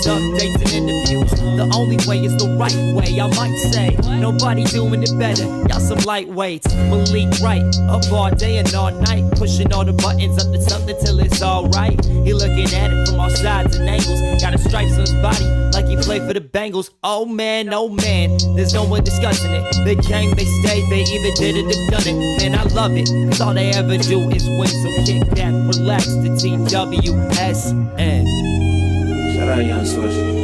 updates and interviews. The only way is the right way, I might say. Nobody doing it better, y'all some lightweights. Malik Wright, up all day and all night, pushing all the buttons up to something till it's alright. He looking at it from all sides and angles. Got a stripes on his body like he played for the Bengals. Oh man, there's no one discussing it. They came, they stayed, they either did it or done it. Man, I love it, cause all they ever do is win. So kick back, relax, the TWSN. Shout out Young Swish.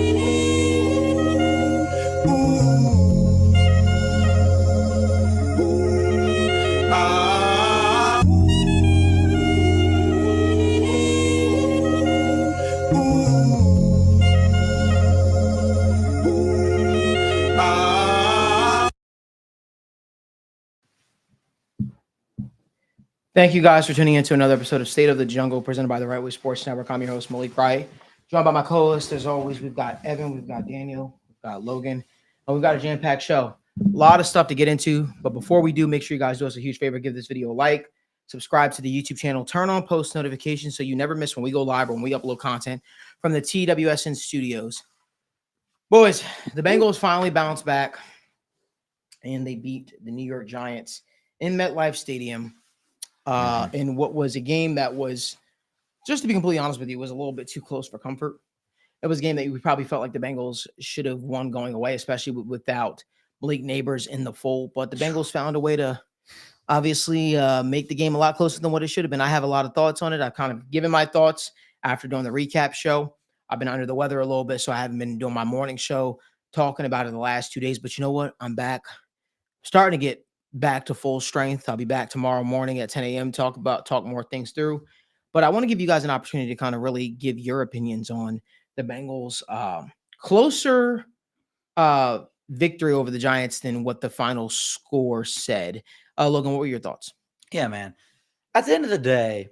Thank you guys for tuning in to another episode of State of the Jungle presented by the Right Way Sports Network. I'm your host, Malik Wright. Joined by my co-host, as always, we've got Evan, we've got Daniel, we've got Logan, and we've got a jam-packed show. A lot of stuff to get into, but before we do, make sure you guys do us a huge favor. Give this video a like, subscribe to the YouTube channel, turn on post notifications so you never miss when we go live or when we upload content from the TWSN studios. Boys, the Bengals finally bounced back, and they beat the New York Giants in MetLife Stadium. In what was a game that was, just to be completely honest with you, was a little bit too close for comfort. It was a game that we probably felt like the Bengals should have won going away, especially without Malik Neighbors in the fold. But the Bengals found a way to obviously make the game a lot closer than what it should have been. I have a lot of thoughts on it. I've kind of given my thoughts after doing the recap show. I've been under the weather a little bit, so I haven't been doing my morning show talking about it the last 2 days. But you know what? I'm back, starting to get back to full strength. I'll be back tomorrow morning at 10 a.m. talk more things through. But I want to give you guys an opportunity to kind of really give your opinions on the Bengals' closer victory over the Giants than what the final score said. Logan, what were your thoughts? Yeah, man. At the end of the day,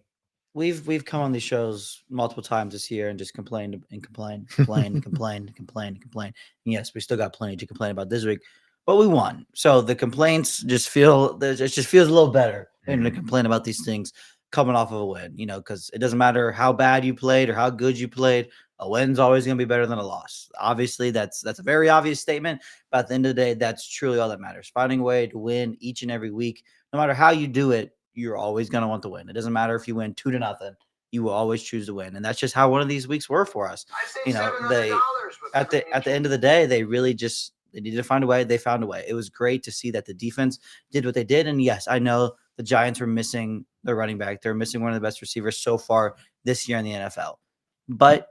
we've come on these shows multiple times this year and just complained and complained. And yes, we still got plenty to complain about this week. But we won. So the complaints it just feels a little better than to complain about these things coming off of a win, because it doesn't matter how bad you played or how good you played. A win's always going to be better than a loss. Obviously, that's a very obvious statement. But at the end of the day, that's truly all that matters. Finding a way to win each and every week, no matter how you do it, you're always going to want to win. It doesn't matter if you win 2-0. You will always choose to win. And that's just how one of these weeks were for us. They at the end of the day, they really just – they needed to find a way. They found a way. It was great to see that the defense did what they did. And yes, I know the Giants were missing their running back. They're missing one of the best receivers so far this year in the NFL. But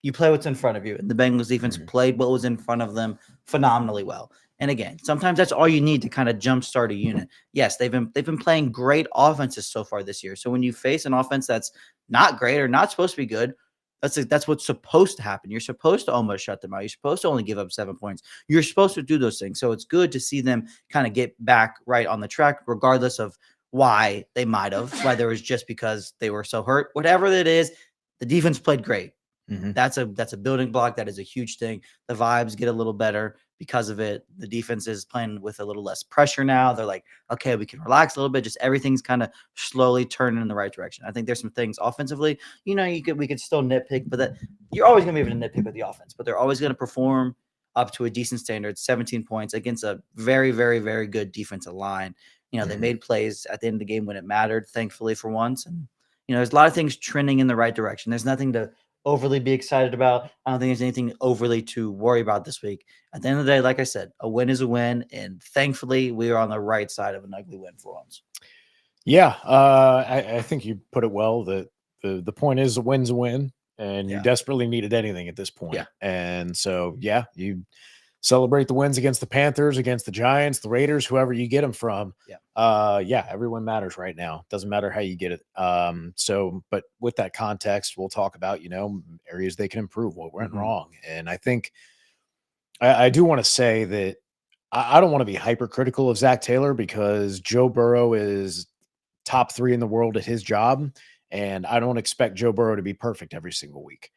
you play what's in front of you. And the Bengals defense played what was in front of them phenomenally well. And again, sometimes that's all you need to kind of jumpstart a unit. Yes, they've been playing great offenses so far this year. So when you face an offense that's not great or not supposed to be good, that's what's supposed to happen. You're supposed to almost shut them out. You're supposed to only give up 7 points. You're supposed to do those things. So it's good to see them kind of get back right on the track, regardless of why they might have, whether it was just because they were so hurt. Whatever it is, the defense played great. That's a building block. That is a huge thing. The vibes get a little better because of it. The defense is playing with a little less pressure now. They're like, okay, we can relax a little bit. Just everything's kind of slowly turning in the right direction. I think there's some things offensively, we could still nitpick, but that you're always going to be able to nitpick with the offense, but they're always going to perform up to a decent standard, 17 points against a very, very, very good defensive line. They made plays at the end of the game when it mattered, thankfully for once. And, there's a lot of things trending in the right direction. There's nothing to overly be excited about. I don't think there's anything overly to worry about this week. At the end of the day, like I said, a win is a win, and thankfully we are on the right side of an ugly win for once. Yeah, I think you put it well. That the point is a win's a win, and you desperately needed anything at this point. Yeah. And so, you celebrate the wins against the Panthers, against the Giants, the Raiders, whoever you get them from. Everyone matters right now. Doesn't matter how you get it. But with that context, we'll talk about, areas they can improve, what went wrong. And I think I do want to say that I don't want to be hypercritical of Zach Taylor, because Joe Burrow is top 3 in the world at his job. And I don't expect Joe Burrow to be perfect every single week.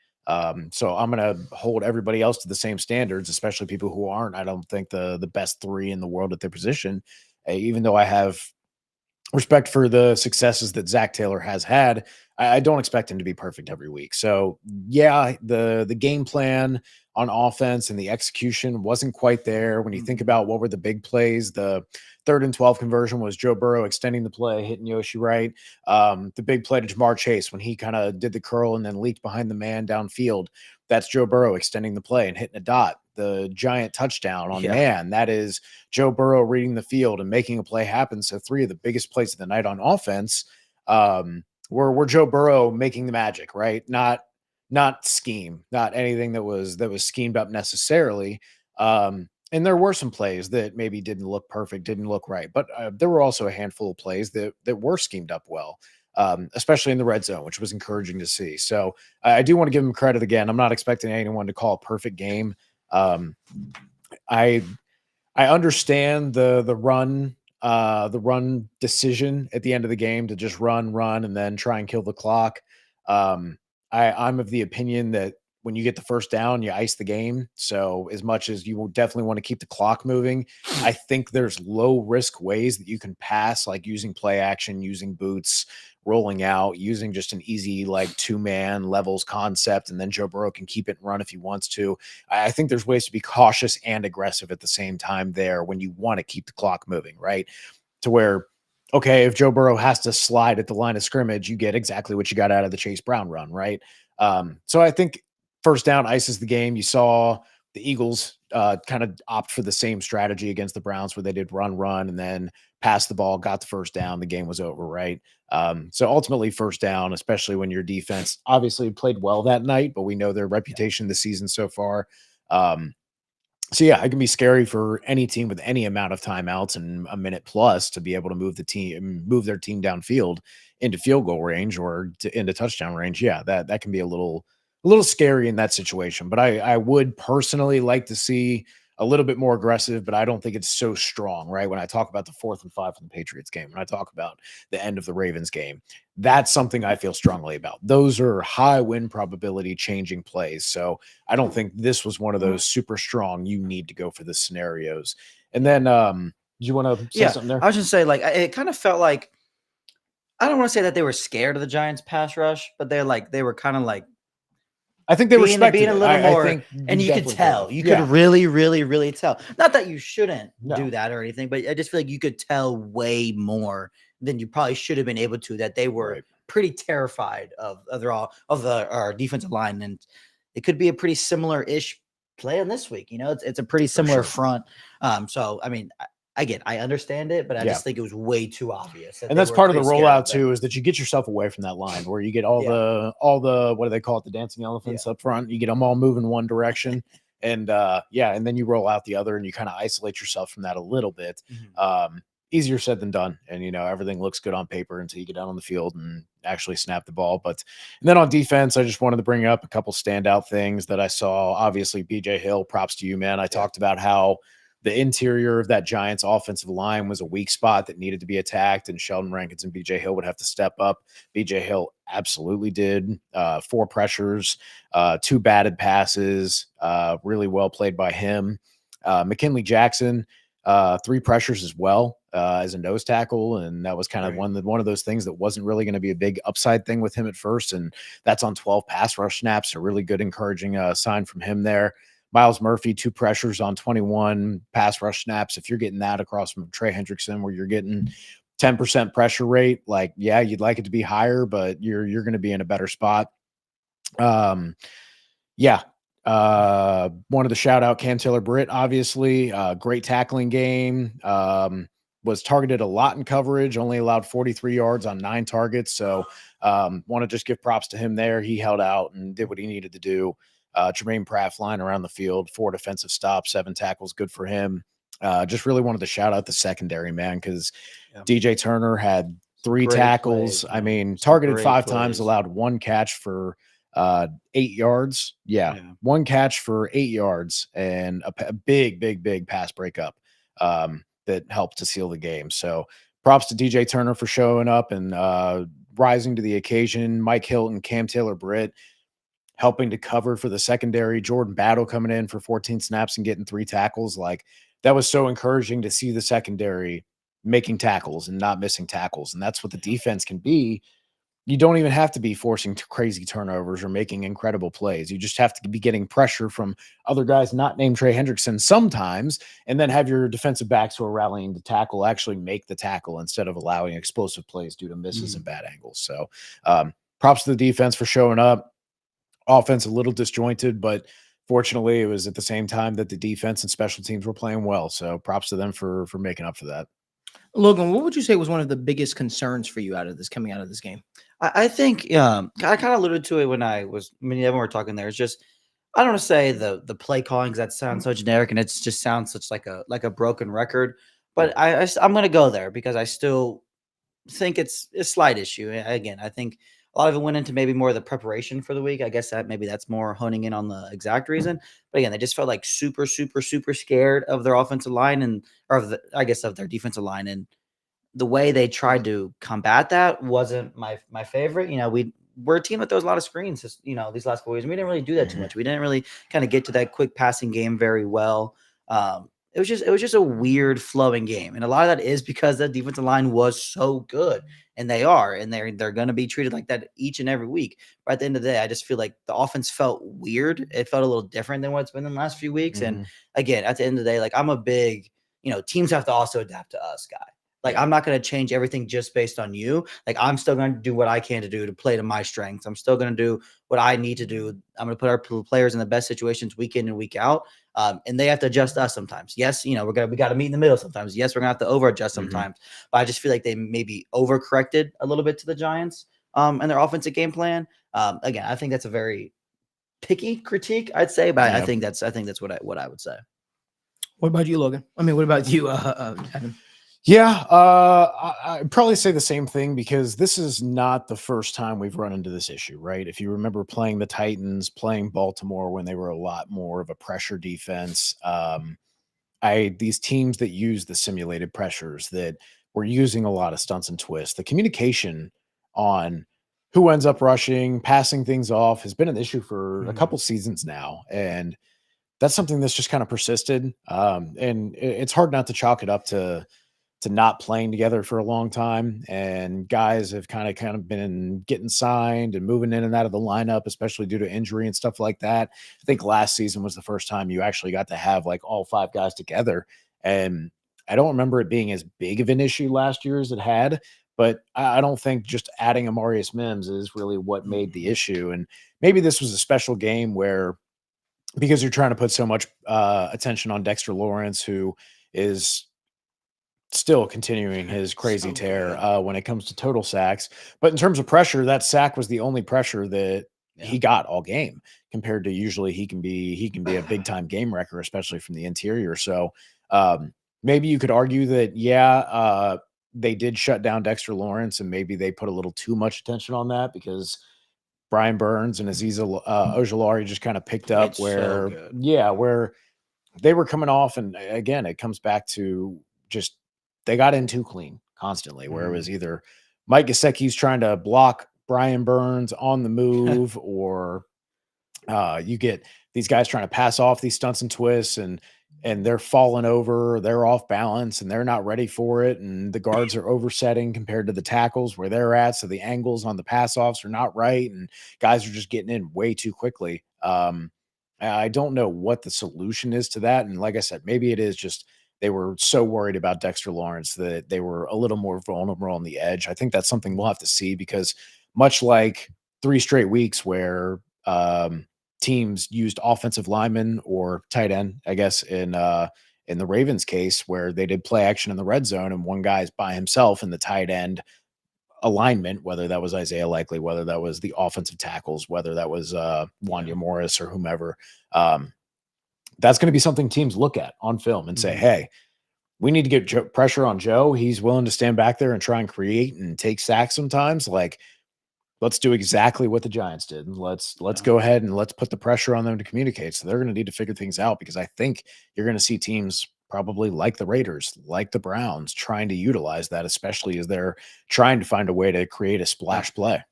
So I'm going to hold everybody else to the same standards, especially people who aren't, I don't think, the best 3 in the world at their position, even though I have respect for the successes that Zach Taylor has had. I don't expect him to be perfect every week. So yeah, the game plan on offense and the execution wasn't quite there. When you think about what were the big plays, the 3rd and 12 conversion was Joe Burrow extending the play, hitting Yoshi Wright. The big play to Jamar Chase when he kind of did the curl and then leaked behind the man downfield. That's Joe Burrow extending the play and hitting a dot. The giant touchdown on man, that is Joe Burrow reading the field and making a play happen. So 3 of the biggest plays of the night on offense were Joe Burrow making the magic, right? Not scheme, not anything that was schemed up necessarily. And there were some plays that maybe didn't look perfect, didn't look right, but there were also a handful of plays that were schemed up well. Especially in the red zone, which was encouraging to see. So I do want to give him credit again. I'm not expecting anyone to call a perfect game. I understand the run decision at the end of the game to just run, and then try and kill the clock. I'm of the opinion that when you get the first down, you ice the game. So as much as you will definitely want to keep the clock moving, I think there's low risk ways that you can pass, like using play action, using boots, rolling out, using just an easy like 2-man levels concept, and then Joe Burrow can keep it and run if he wants to. I think there's ways to be cautious and aggressive at the same time there when you want to keep the clock moving, right? To where, okay, if Joe Burrow has to slide at the line of scrimmage, you get exactly what you got out of the Chase Brown run, right? So I think first down ices the game. You saw the Eagles kind of opt for the same strategy against the Browns where they did run, and then pass the ball, got the first down. The game was over, right? So ultimately first down, especially when your defense obviously played well that night, but we know their reputation this season so far. So yeah, it can be scary for any team with any amount of timeouts and a minute plus to be able to move their team downfield into field goal range or into touchdown range. Yeah, that can be a little scary in that situation. But I would personally like to see a little bit more aggressive, but I don't think it's so strong, right? When I talk about the 4th and 5 from the Patriots game, when I talk about the end of the Ravens game, that's something I feel strongly about. Those are high win probability changing plays. So I don't think this was one of those super strong, you need to go for the scenarios. And then, do you want to say something there? I was just say, like, it kind of felt like, I don't want to say that they were scared of the Giants pass rush, but they were kind of like, I think they respected being a it. little more, I think and you could definitely tell. did. You Yeah. could really, really, really tell. Not that you shouldn't No. do that or anything, but I just feel like you could tell way more than you probably should have been able to. That they were Right. pretty terrified of our defensive line, and it could be a pretty similar-ish play on this week. You know, it's a pretty similar sure. front. So I mean, again, I understand it, but I just think it was way too obvious. And that's part of the rollout too, is that you get yourself away from that line where you get all the what do they call it, the dancing elephants up front. You get them all moving one direction, and and then you roll out the other, and you kind of isolate yourself from that a little bit. Easier said than done, and everything looks good on paper until you get out on the field and actually snap the ball. But and then on defense, I just wanted to bring up a couple standout things that I saw. Obviously, BJ Hill, props to you, man. I talked about how the interior of that Giants offensive line was a weak spot that needed to be attacked, and Sheldon Rankins and BJ Hill would have to step up. BJ Hill absolutely did. 4 pressures, 2 batted passes, really well played by him. McKinley Jackson, 3 pressures as well as a nose tackle, and that was kind of one of those things that wasn't really going to be a big upside thing with him at first, and that's on 12 pass rush snaps. A really good, encouraging sign from him there. Miles Murphy, 2 pressures on 21 pass rush snaps. If you're getting that across from Trey Hendrickson, where you're getting 10% pressure rate, like, yeah, you'd like it to be higher, but you're going to be in a better spot. Wanted to shout out Cam Taylor-Britt, obviously. Great tackling game. Was targeted a lot in coverage, only allowed 43 yards on 9 targets. So want to just give props to him there. He held out and did what he needed to do. Jermaine Pratt flying around the field, 4 defensive stops, 7 tackles. Good for him. Just really wanted to shout out the secondary, man, because DJ Turner had 3 tackles. Plays, I mean, targeted 5 times, allowed 1 catch for 8 yards. 1 catch for 8 yards, and a big pass breakup that helped to seal the game. So props to DJ Turner for showing up and rising to the occasion. Mike Hilton, Cam Taylor-Britt helping to cover for the secondary. Jordan Battle coming in for 14 snaps and getting 3 tackles. Like, that was so encouraging to see the secondary making tackles and not missing tackles. And that's what the defense can be. You don't even have to be forcing crazy turnovers or making incredible plays. You just have to be getting pressure from other guys not named Trey Hendrickson sometimes, and then have your defensive backs who are rallying to tackle actually make the tackle instead of allowing explosive plays due to misses and bad angles. So props to the defense for showing up. Offense a little disjointed, but fortunately it was at the same time that the defense and special teams were playing well. So props to them for making up for that. Logan, what would you say was one of the biggest concerns for you coming out of this game? I think I kind of alluded to it when we were talking there. It's just I don't want to say the play calling because that sounds so generic and it just sounds such like a broken record. But I'm going to go there because I still think it's a slight issue. Again, I think a lot of it went into maybe more of the preparation for the week. I guess that maybe that's more honing in on the exact reason. But again, they just felt like super, super, super scared of their offensive line of their defensive line. And the way they tried to combat that wasn't my favorite. We're a team that throws a lot of screens, these last 4 years. We didn't really do that too much. We didn't really kind of get to that quick passing game very well. It was just a weird flowing game. And a lot of that is because the defensive line was so good. And they are, and they're going to be treated like that each and every week. But at the end of the day, I just feel like the offense felt weird. It felt a little different than what it's been in the last few weeks. And again, at the end of the day, like I'm a big, teams have to also adapt to us, guy. Like, I'm not going to change everything just based on you. Like, I'm still going to do what I can to play to my strengths. I'm still going to do what I need to do. I'm going to put our players in the best situations week in and week out. And they have to adjust us sometimes. Yes, we got to meet in the middle sometimes. Yes, we're going to have to over adjust sometimes. But I just feel like they maybe overcorrected a little bit to the Giants and their offensive game plan. Again, I think that's a very picky critique, I'd say, but I think that's what I would say. What about you, Logan? I mean, what about you, Evan? Yeah, I'd probably say the same thing because this is not the first time we've run into this issue, right? If you remember playing the Titans, playing Baltimore when they were a lot more of a pressure defense, these teams that use the simulated pressures that were using a lot of stunts and twists, the communication on who ends up rushing, passing things off has been an issue for a couple seasons now, and that's something that's just kind of persisted. And it's hard not to chalk it up to not playing together for a long time, and guys have kind of been getting signed and moving in and out of the lineup, especially due to injury and stuff like that. I think last season was the first time you actually got to have like all 5 guys together. And I don't remember it being as big of an issue last year as it had, but I don't think just adding Amarius Mims is really what made the issue. And maybe this was a special game where, because you're trying to put so much attention on Dexter Lawrence, who is still continuing his crazy tear when it comes to total sacks. But in terms of pressure, that sack was the only pressure that he got all game, compared to usually he can be a big time game wrecker, especially from the interior. So maybe you could argue that, they did shut down Dexter Lawrence, and maybe they put a little too much attention on that because Brian Burns and Aziz Ojulari just kind of picked up where they were coming off. And again, it comes back to just, they got in too clean constantly, where it was either Mike Gesicki's trying to block Brian Burns on the move, or you get these guys trying to pass off these stunts and twists, and they're falling over, they're off balance, and they're not ready for it. And the guards are oversetting compared to the tackles where they're at. So the angles on the pass offs are not right, and guys are just getting in way too quickly. I don't know what the solution is to that. And like I said, maybe it is just they were so worried about Dexter Lawrence that they were a little more vulnerable on the edge. I think that's something we'll have to see, because much like 3 straight weeks where teams used offensive linemen or tight end, I guess, in the Ravens case, where they did play action in the red zone and one guy's by himself in the tight end alignment, whether that was Isaiah Likely, whether that was the offensive tackles, whether that was Wanya Morris or whomever. That's going to be something teams look at on film and say, hey, we need to get pressure on Joe. He's willing to stand back there and try and create and take sacks sometimes. Like, let's do exactly what the Giants did. And let's go ahead and let's put the pressure on them to communicate. So they're going to need to figure things out, because I think you're going to see teams probably like the Raiders, like the Browns, trying to utilize that, especially as they're trying to find a way to create a splash play.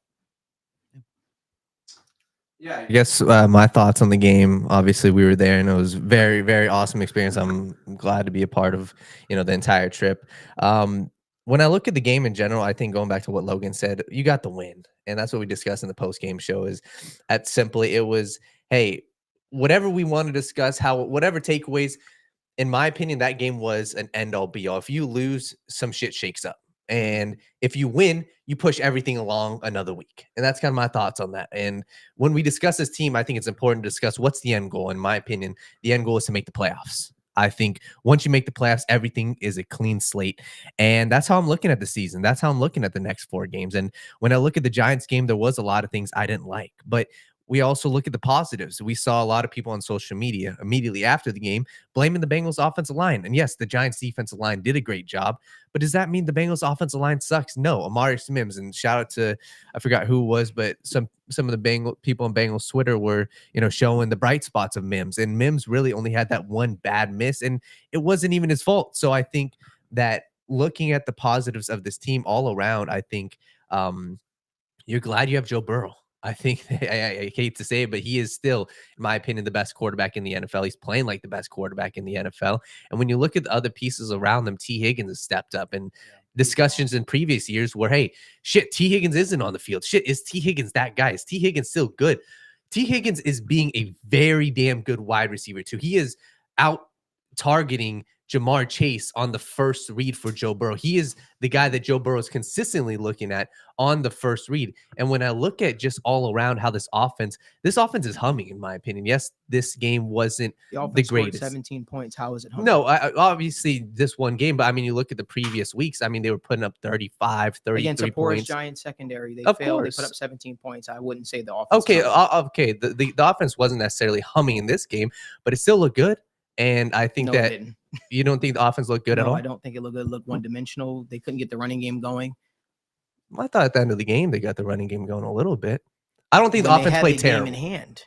Yeah, I guess my thoughts on the game. Obviously, we were there, and it was very, very awesome experience. I'm glad to be a part of, the entire trip. Um, when I look at the game in general, I think going back to what Logan said, you got the win, and that's what we discussed in the post game show. Is at simply it was, hey, whatever we want to discuss, whatever takeaways. In my opinion, that game was an end all be all. If you lose, some shit shakes up. And if you win, you push everything along another week. And that's kind of my thoughts on that. And when we discuss this team, I think it's important to discuss what's the end goal. In my opinion, the end goal is to make the playoffs. I think once you make the playoffs, everything is a clean slate. And that's how I'm looking at the season. That's how I'm looking at the next 4 games. And when I look at the Giants game, there was a lot of things I didn't like. But we also look at the positives. We saw a lot of people on social media immediately after the game blaming the Bengals offensive line. And yes, the Giants defensive line did a great job, but does that mean the Bengals offensive line sucks? No. Amari Mims, and shout out to, I forgot who it was, but some of the people on Bengals Twitter were, showing the bright spots of Mims, and Mims really only had that one bad miss, and it wasn't even his fault. So I think that looking at the positives of this team all around, I think you're glad you have Joe Burrow. I think I hate to say it, but he is still, in my opinion, the best quarterback in the NFL. He's playing like the best quarterback in the NFL. And when you look at the other pieces around them, T. Higgins has stepped up. And discussions in previous years where, hey, shit, T. Higgins isn't on the field. Shit, is T. Higgins that guy? Is T. Higgins still good? T. Higgins is being a very damn good wide receiver, too. He is out targeting Jamar Chase on the first read for Joe Burrow. He is the guy that Joe Burrow is consistently looking at on the first read. And when I look at just all around how this offense is humming, in my opinion. Yes, this game wasn't the greatest. 17 points. How is it humming? No, obviously this one game, but I mean, you look at the previous weeks. I mean, they were putting up 35, 33 against a porous points. Giants secondary. They Of failed. course. They put up 17 points. I wouldn't say the offense. Okay, the offense wasn't necessarily humming in this game, but it still looked good. And I think No, it that didn't. you don't think the offense looked good at No, all? I don't think it looked good. It looked one-dimensional. They couldn't get the running game going. I thought at the end of the game they got the running game going a little bit. I don't think When the they offense had played the game terrible. in hand.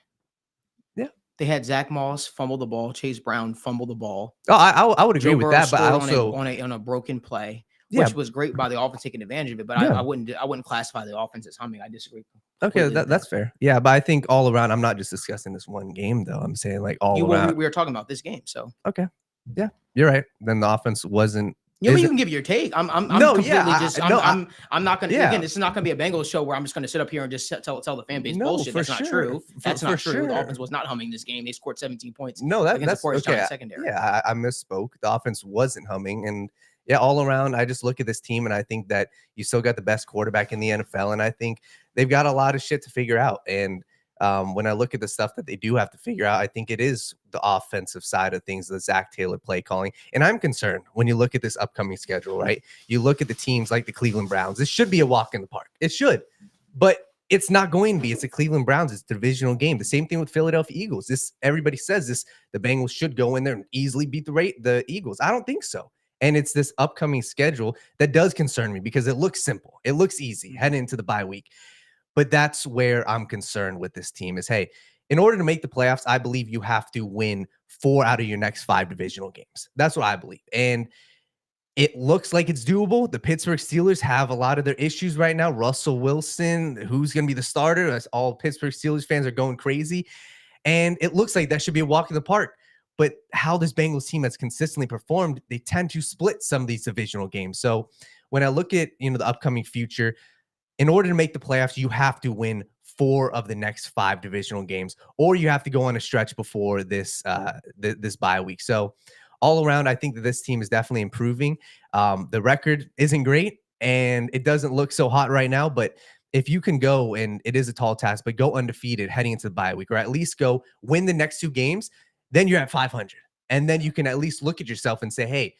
Yeah. They had Zach Moss fumble the ball, Chase Brown fumble the ball. Oh, I would agree Joe with Burrow that, but I scored also on a broken play, Yeah. which was great by the offense taking advantage of it. But Yeah. I wouldn't classify the offense as humming. I disagree. okay, completely with that's fair. Yeah, but I think all around, I'm not just discussing this one game though. I'm saying like all around. We were talking about this game, so Okay, yeah, you're right. Then the offense wasn't. you isn't- can give your take. I'm No, completely yeah, just I- no, I'm not gonna yeah. again. This is not gonna be a Bengals show where I'm just gonna sit up here and just tell the fan base No, bullshit. for That's not sure. true. For- That's for not true. The sure. offense was not humming this game. They scored 17 points. No, against the that's porous okay. Giants secondary. Yeah, I misspoke. The offense wasn't humming, and yeah, all around, I just look at this team and I think that you still got the best quarterback in the NFL, and I think they've got a lot of shit to figure out. And when I look at the stuff that they do have to figure out, I think it is the offensive side of things, the Zach Taylor play calling. And I'm concerned when you look at this upcoming schedule, right? You look at the teams like the Cleveland Browns. This should be a walk in the park. It should, but it's not going to be. It's the Cleveland Browns. It's a divisional game. The same thing with Philadelphia Eagles. This everybody says this. The Bengals should go in there and easily beat the Eagles. I don't think so. And it's this upcoming schedule that does concern me because it looks simple. It looks easy heading into the bye week. But that's where I'm concerned with this team is, hey, in order to make the playoffs, I believe you have to win 4 out of your next 5 divisional games. That's what I believe. And it looks like it's doable. The Pittsburgh Steelers have a lot of their issues right now. Russell Wilson, who's going to be the starter? As all Pittsburgh Steelers fans are going crazy. And it looks like that should be a walk in the park. But how this Bengals team has consistently performed, they tend to split some of these divisional games. So when I look at, the upcoming future, in order to make the playoffs, you have to win 4 of the next 5 divisional games, or you have to go on a stretch before this this bye week. So all around, I think that this team is definitely improving. The record isn't great, and it doesn't look so hot right now, but if you can go, and it is a tall task, but go undefeated heading into the bye week, or at least go win the next 2 games, then you're at 500. And then you can at least look at yourself and say, hey,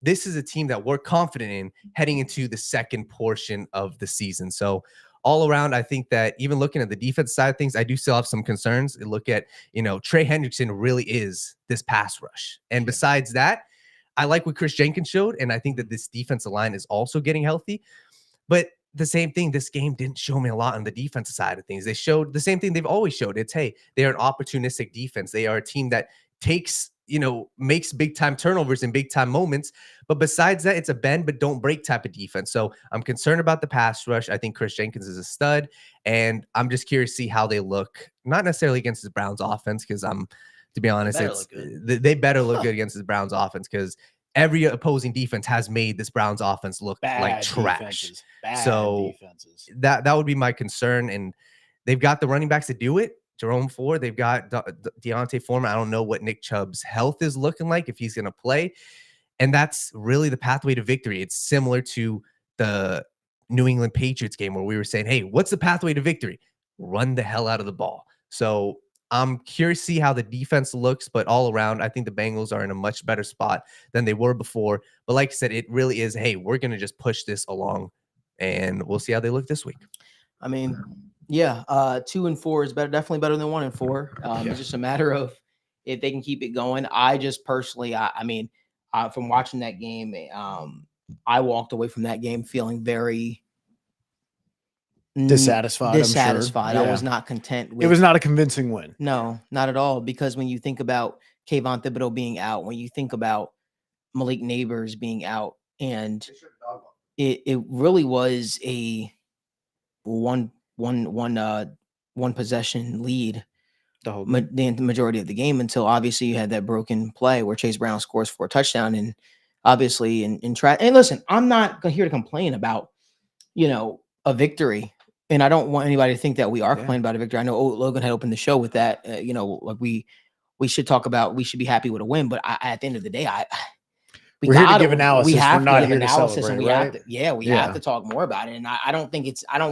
this is a team that we're confident in heading into the second portion of the season. So all around, I think that even looking at the defense side of things, I do still have some concerns. And look at, Trey Hendrickson really is this pass rush. And besides that, I like what Chris Jenkins showed. And I think that this defensive line is also getting healthy. But the same thing, this game didn't show me a lot on the defensive side of things. They showed the same thing they've always showed. It's, hey, they're an opportunistic defense. They are a team that takes makes big time turnovers in big time moments. But besides that, it's a bend but don't break type of defense. So I'm concerned about the pass rush. I think Chris Jenkins is a stud, and I'm just curious to see how they look. Not necessarily against the Browns offense, because to be honest, they better look good against the Browns offense, because every opposing defense has made this Browns offense look like trash. So that would be my concern. And they've got the running backs to do it. Jerome Ford, they've got Deontay Foreman. I don't know what Nick Chubb's health is looking like, if he's going to play. And that's really the pathway to victory. It's similar to the New England Patriots game, where we were saying, hey, what's the pathway to victory? Run the hell out of the ball. So I'm curious to see how the defense looks, but all around, I think the Bengals are in a much better spot than they were before. But like I said, it really is, hey, we're going to just push this along, and we'll see how they look this week. I mean, yeah, 2-4 is definitely better than 1-4. It's just a matter of if they can keep it going. I just personally, from watching that game, I walked away from that game feeling very dissatisfied. Dissatisfied. I'm sure. I was not content with it. Was not a convincing win. No, not at all. Because when you think about Kayvon Thibodeau being out, when you think about Malik Neighbors being out, and it really was a one possession lead the majority of the game, until obviously you had that broken play where Chase Brown scores for a touchdown. And obviously in track. And listen, I'm not here to complain about, a victory. And I don't want anybody to think that we are complaining about a victory. I know Logan had opened the show with that. We should talk about, we should be happy with a win. But at the end of the day, we're here to give analysis. We're not here to celebrate, and we right? have to talk more about it. And I don't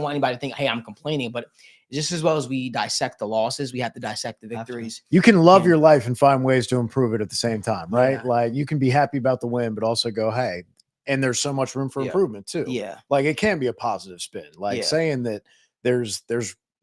want anybody to think, hey, I'm complaining, but just as well as we dissect the losses, we have to dissect the victories. You can love your life and find ways to improve it at the same time, right? Yeah. Like, you can be happy about the win, but also go, hey, and there's so much room for improvement too. Yeah. Like, it can be a positive spin. Like saying that there's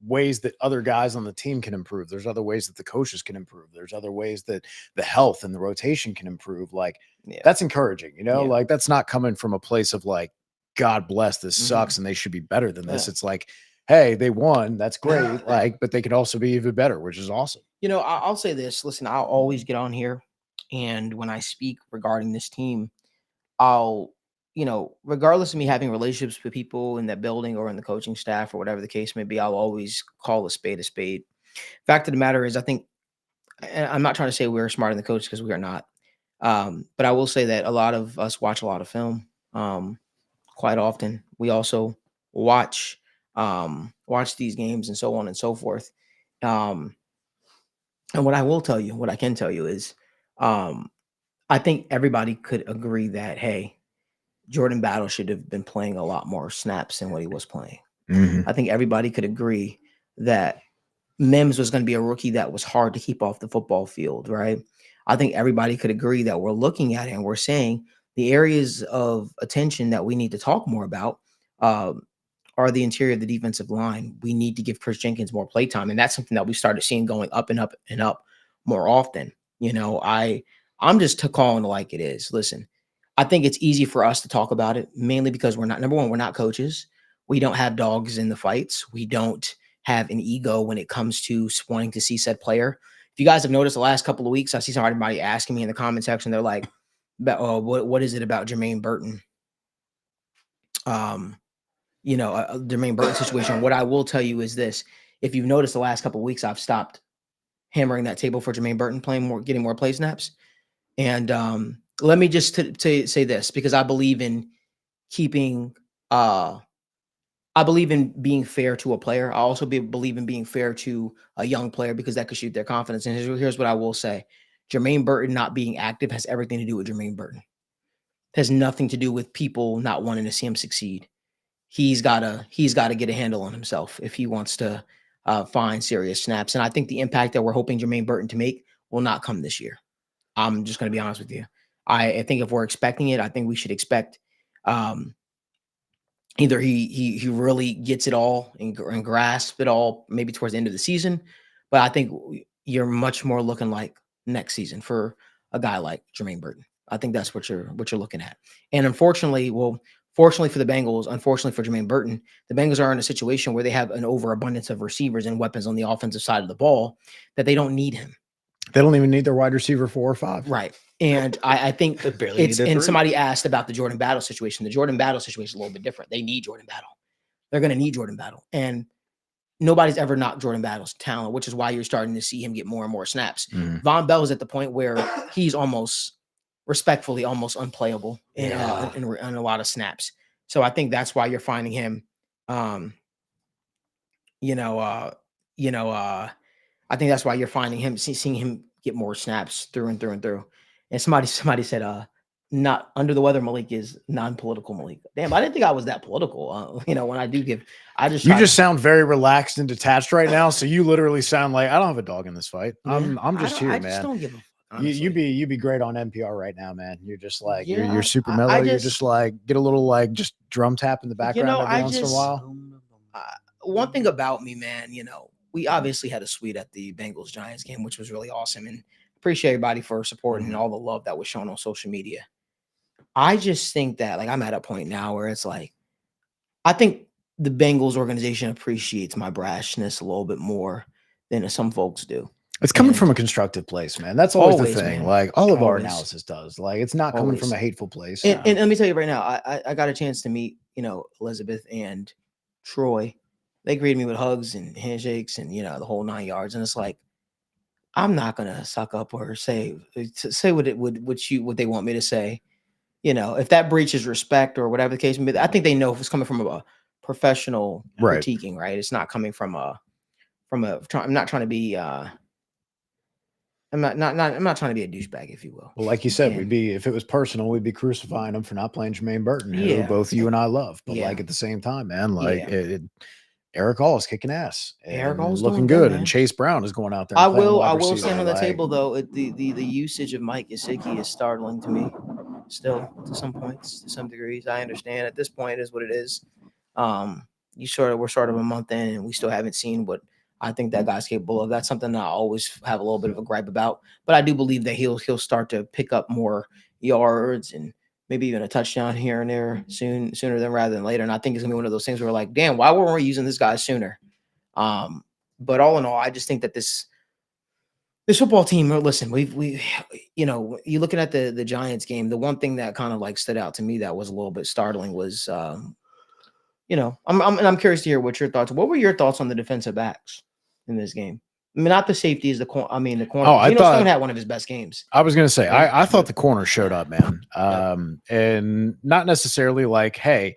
ways that other guys on the team can improve. There's other ways that the coaches can improve. There's other ways that the health and the rotation can improve. Like, that's encouraging, like, that's not coming from a place of like, God bless, this sucks and they should be better than this. It's like, hey, they won. That's great. Like, but they could also be even better, which is awesome. I'll say this. Listen, I'll always get on here, and when I speak regarding this team, I'll, regardless of me having relationships with people in that building or in the coaching staff or whatever the case may be, I'll always call a spade a spade. Fact of the matter is, I think, and I'm not trying to say we're smarter than the coach, because we are not. But I will say that a lot of us watch a lot of film quite often. We also watch these games and so on and so forth. And what I can tell you is, I think everybody could agree that, hey, Jordan Battle should have been playing a lot more snaps than what he was playing. I think everybody could agree that Mims was going to be a rookie that was hard to keep off the football field, right? I think everybody could agree that we're looking at it and we're saying the areas of attention that we need to talk more about are the interior of the defensive line. We need to give Chris Jenkins more play time. And that's something that we started seeing going up and up and up more often. I'm just calling it like it is. Listen, I think it's easy for us to talk about it, mainly because we're not coaches. We don't have dogs in the fights. We don't have an ego when it comes to wanting to see said player. If you guys have noticed the last couple of weeks, I see somebody asking me in the comment section, they're like, what is it about Jermaine Burton? Jermaine Burton situation. What I will tell you is this. If you've noticed the last couple of weeks, I've stopped hammering that table for Jermaine Burton getting more play snaps. And let me just say this, because I believe in I believe in being fair to a player. I also believe in being fair to a young player, because that could shoot their confidence. And here's what I will say. Jermaine Burton not being active has everything to do with Jermaine Burton. It has nothing to do with people not wanting to see him succeed. He's got to get a handle on himself if he wants to find serious snaps. And I think the impact that we're hoping Jermaine Burton to make will not come this year. I'm just going to be honest with you. I think if we're expecting it, I think we should expect either he really gets it all and grasp it all maybe towards the end of the season. But I think you're much more looking like next season for a guy like Jermaine Burton. I think that's what you're looking at. And fortunately for the Bengals, unfortunately for Jermaine Burton, the Bengals are in a situation where they have an overabundance of receivers and weapons on the offensive side of the ball that they don't need him. They don't even need their wide receiver 4 or 5. Right. And I think They barely it's, need their and 3. somebody asked about the Jordan Battle situation. The Jordan Battle situation is a little bit different. They need Jordan Battle. They're going to need Jordan Battle. And nobody's ever knocked Jordan Battle's talent, which is why you're starting to see him get more and more snaps. Mhm. Von Bell is at the point where he's almost respectfully almost unplayable in a lot of snaps. So I think that's why you're finding him, I think that's why you're finding him, seeing him get more snaps through and through and through. And somebody said, not under the weather, Malik is non-political Malik. Damn, I didn't think I was that political. When I do give, I just You try just to, sound very relaxed and detached right now. So you literally sound like I don't have a dog in this fight. man, I'm just here, I just man. don't give a fuck, You'd honestly. be great on NPR right now, man. You're just like Yeah, you're super I mellow. You're just- just like get a little like just drum tap in the background every I once in a just- while. One thing about me, man, we obviously had a suite at the Bengals Giants game, which was really awesome, and appreciate everybody for supporting and all the love that was shown on social media. I just think that, like, I'm at a point now where it's like, I think the Bengals organization appreciates my brashness a little bit more than some folks do. It's coming And- from a constructive place, man. That's always Always, the thing. man. Like all of our Always. analysis does. Like it's not coming from Always. a hateful place. And let me tell you right now, I got a chance to meet, Elizabeth and Troy. They greeted me with hugs and handshakes and, the whole 9 yards. And it's like, I'm not gonna suck up or say what they want me to say. If that breaches respect or whatever the case may be, I think they know if it's coming from a professional Right. critiquing, right? It's not coming from I'm not trying to be I'm not trying to be a douchebag, if you will. Well, like you said, And- if it was personal, we'd be crucifying him for not playing Jermaine Burton, who Yeah. both you and I love. But Yeah. like at the same time, man, like Yeah. Eric Hall is kicking ass. Eric and Hall's looking doing good, good, man. and Chase Brown is going out there. I and playing will wide stand receiver, on the like- table though. The usage of Mike Gesicki is startling to me still to some points, to some degrees. I understand at this point it is what it is. We're sort of a month in and we still haven't seen what I think that guy's capable of. That's something that I always have a little bit of a gripe about. But I do believe that he'll start to pick up more yards and maybe even a touchdown here and there sooner than rather than later. And I think it's gonna be one of those things where we're like, damn, why weren't we using this guy sooner? But all in all, I just think that this football team, listen, we you looking at the Giants game, the one thing that kind of like stood out to me that was a little bit startling was I'm curious to hear what your thoughts. What were your thoughts on the defensive backs in this game? I mean, not the safeties, the corner. The corner. Oh, I Geno thought- Stone had one of his best games. I was gonna say, Yeah. I thought the corner showed up, man. And not necessarily like, hey,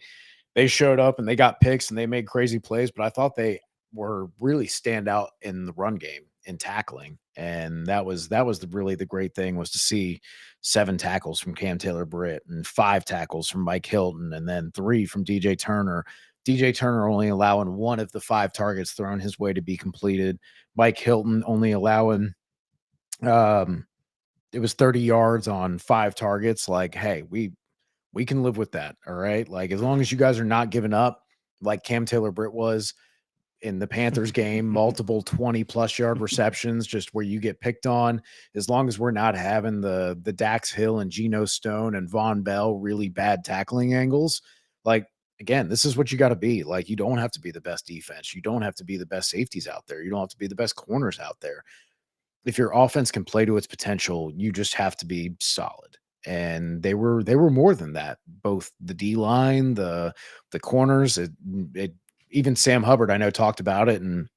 they showed up and they got picks and they made crazy plays, but I thought they were really stand out in the run game in tackling. And that was really the great thing was to see 7 tackles from Cam Taylor-Britt and 5 tackles from Mike Hilton and then 3 from DJ Turner. DJ Turner only allowing 1 of the 5 targets thrown his way to be completed. Mike Hilton only allowing it was 30 yards on 5 targets. Like, hey, we can live with that. All right. Like, as long as you guys are not giving up, like Cam Taylor-Britt was in the Panthers game, multiple 20+ yard receptions, just where you get picked on. As long as we're not having the Dax Hill and Geno Stone and Von Bell really bad tackling angles, like, again, this is what you got to be. Like, you don't have to be the best defense. You don't have to be the best safeties out there. You don't have to be the best corners out there. If your offense can play to its potential, you just have to be solid. And they were more than that. Both the D line, the corners, even Sam Hubbard, I know, talked about it and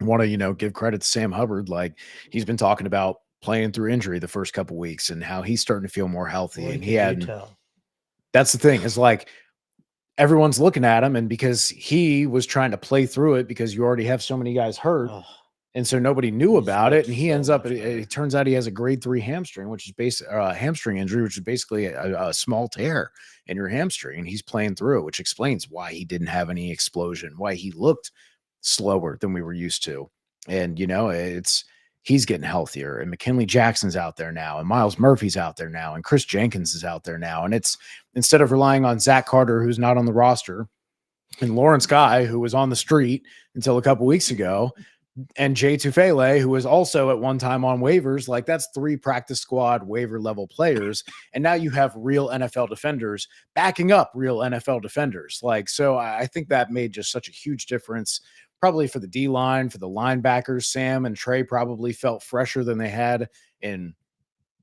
want to, give credit to Sam Hubbard. Like, he's been talking about playing through injury the first couple weeks and how he's starting to feel more healthy. Boy, And could you tell. that's the thing, is like everyone's looking at him, and because he was trying to play through it because you already have so many guys hurt. Oh, And so nobody knew He's about it. looked And he so ends up, much better. it turns out he has a grade 3 hamstring, which is hamstring injury, which is basically a small tear in your hamstring. And he's playing through it, which explains why he didn't have any explosion, why he looked slower than we were used to. And, he's getting healthier, and McKinley Jackson's out there now, and Miles Murphy's out there now, and Chris Jenkins is out there now. And it's, instead of relying on Zach Carter, who's not on the roster, and Lawrence Guy, who was on the street until a couple weeks ago, and Jay Tufele, who was also at one time on waivers, like, that's 3 practice squad waiver level players. And now you have real NFL defenders backing up real NFL defenders. Like, so I think that made just such a huge difference probably for the D line, for the linebackers, Sam and Trey probably felt fresher than they had in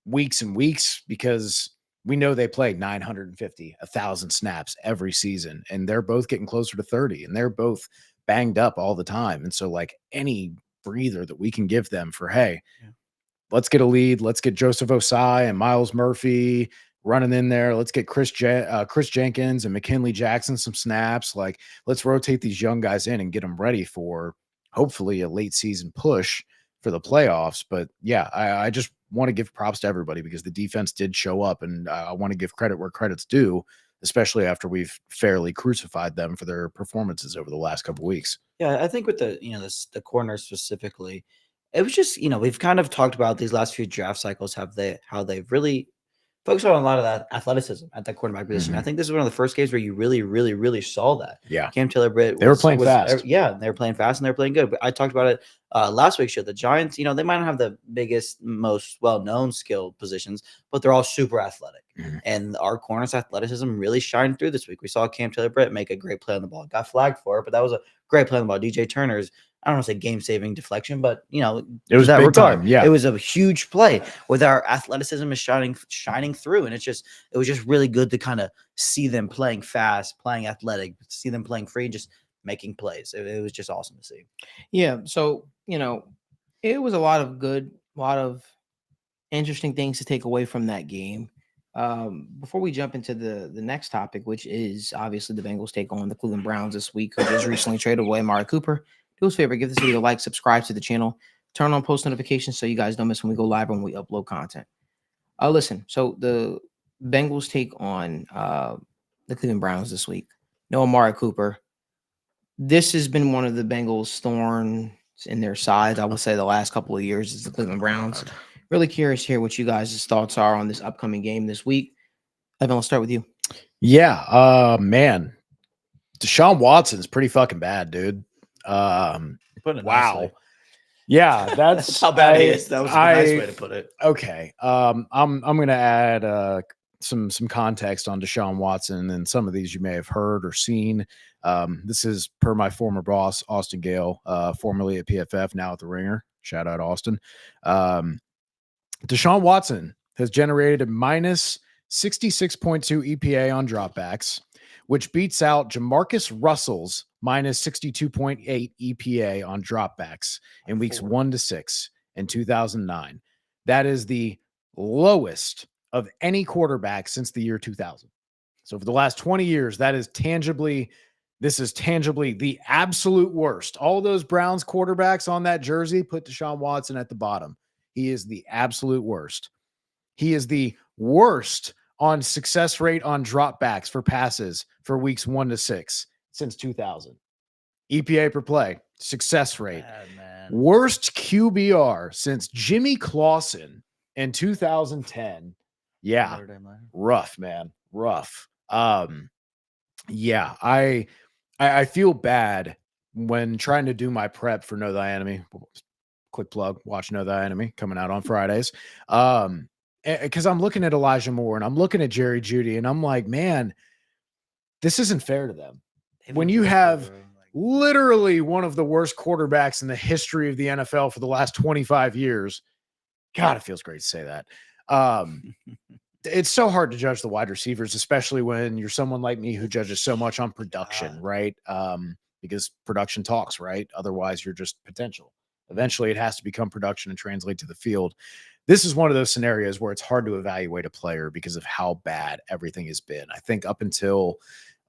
weeks and weeks, because we know they play 950, 1,000 snaps every season, and they're both getting closer to 30, and they're both banged up all the time. And so, like, any breather that we can give them for, hey, let's get a lead, let's get Joseph Osai and Miles Murphy running in there. Let's get Chris Jenkins and McKinley Jackson some snaps. Like, let's rotate these young guys in and get them ready for hopefully a late season push for the playoffs. But yeah, I just want to give props to everybody, because the defense did show up, and I want to give credit where credit's due, especially after we've fairly crucified them for their performances over the last couple weeks. Yeah, I think with the corner specifically, it was just, we've kind of talked about these last few draft cycles, how they've really focused on a lot of that athleticism at that quarterback position. I think this is one of the first games where you really, really, really saw that. Yeah. Cam Taylor-Britt, They were playing fast. Yeah, they were playing fast and they were playing good. But I talked about it last week's show. The Giants, they might not have the biggest, most well-known skilled positions, but they're all super athletic. And our corners' athleticism really shined through this week. We saw Cam Taylor-Britt make a great play on the ball. Got flagged for it, but that was a great play on the ball. DJ Turner's, I don't want to say game-saving deflection, but it was that big regard. time, yeah. It was a huge play with our athleticism is shining through, and it was just really good to kind of see them playing fast, playing athletic, see them playing free, and just making plays. It was just awesome to see. Yeah. So, it was a lot of interesting things to take away from that game. Before we jump into the next topic, which is obviously the Bengals take on the Cleveland Browns this week, who just recently traded away Amari Cooper. Do us a favor, give this video a like, subscribe to the channel, turn on post notifications so you guys don't miss when we go live or when we upload content. Listen, so the Bengals take on the Cleveland Browns this week. No Amari Cooper. This has been one of the Bengals' thorns in their sides, I would say, the last couple of years, is the Cleveland Browns. Really curious to hear what you guys' thoughts are on this upcoming game this week. Evan, let's start with you. Yeah, man. Deshaun Watson's pretty fucking bad, dude. Wow. Yeah, that's how bad he is. That was a nice way to put it. Okay. I'm gonna add some context on Deshaun Watson, and some of these you may have heard or seen. This is per my former boss, Austin Gale, formerly at PFF, now at the Ringer. Shout out Austin. Deshaun Watson has generated a minus 66.2 EPA on dropbacks, which beats out Jamarcus Russell's minus 62.8 EPA on dropbacks in weeks 1 to 6 in 2009. That is the lowest of any quarterback since the year 2000. So for the last 20 years, this is tangibly the absolute worst. All those Browns quarterbacks on that jersey, put Deshaun Watson at the bottom. He is the absolute worst. He is the worst on success rate on dropbacks for passes for weeks 1 to 6 since 2000. EPA per play, success rate. Bad, Worst QBR since Jimmy Clausen in 2010. Yeah. Rough, man. Rough. Yeah, I feel bad when trying to do my prep for Know Thy Enemy. Quick plug, watch Know Thy Enemy, coming out on Fridays. Because I'm looking at Elijah Moore and I'm looking at Jerry Jeudy, and I'm like, man, this isn't fair to them. When you have literally one of the worst quarterbacks in the history of the NFL for the last 25 years, God, it feels great to say that. It's so hard to judge the wide receivers, especially when you're someone like me who judges so much on production, right? Because production talks, right? Otherwise, you're just potential. Eventually, it has to become production and translate to the field. This is one of those scenarios where it's hard to evaluate a player because of how bad everything has been. I think up until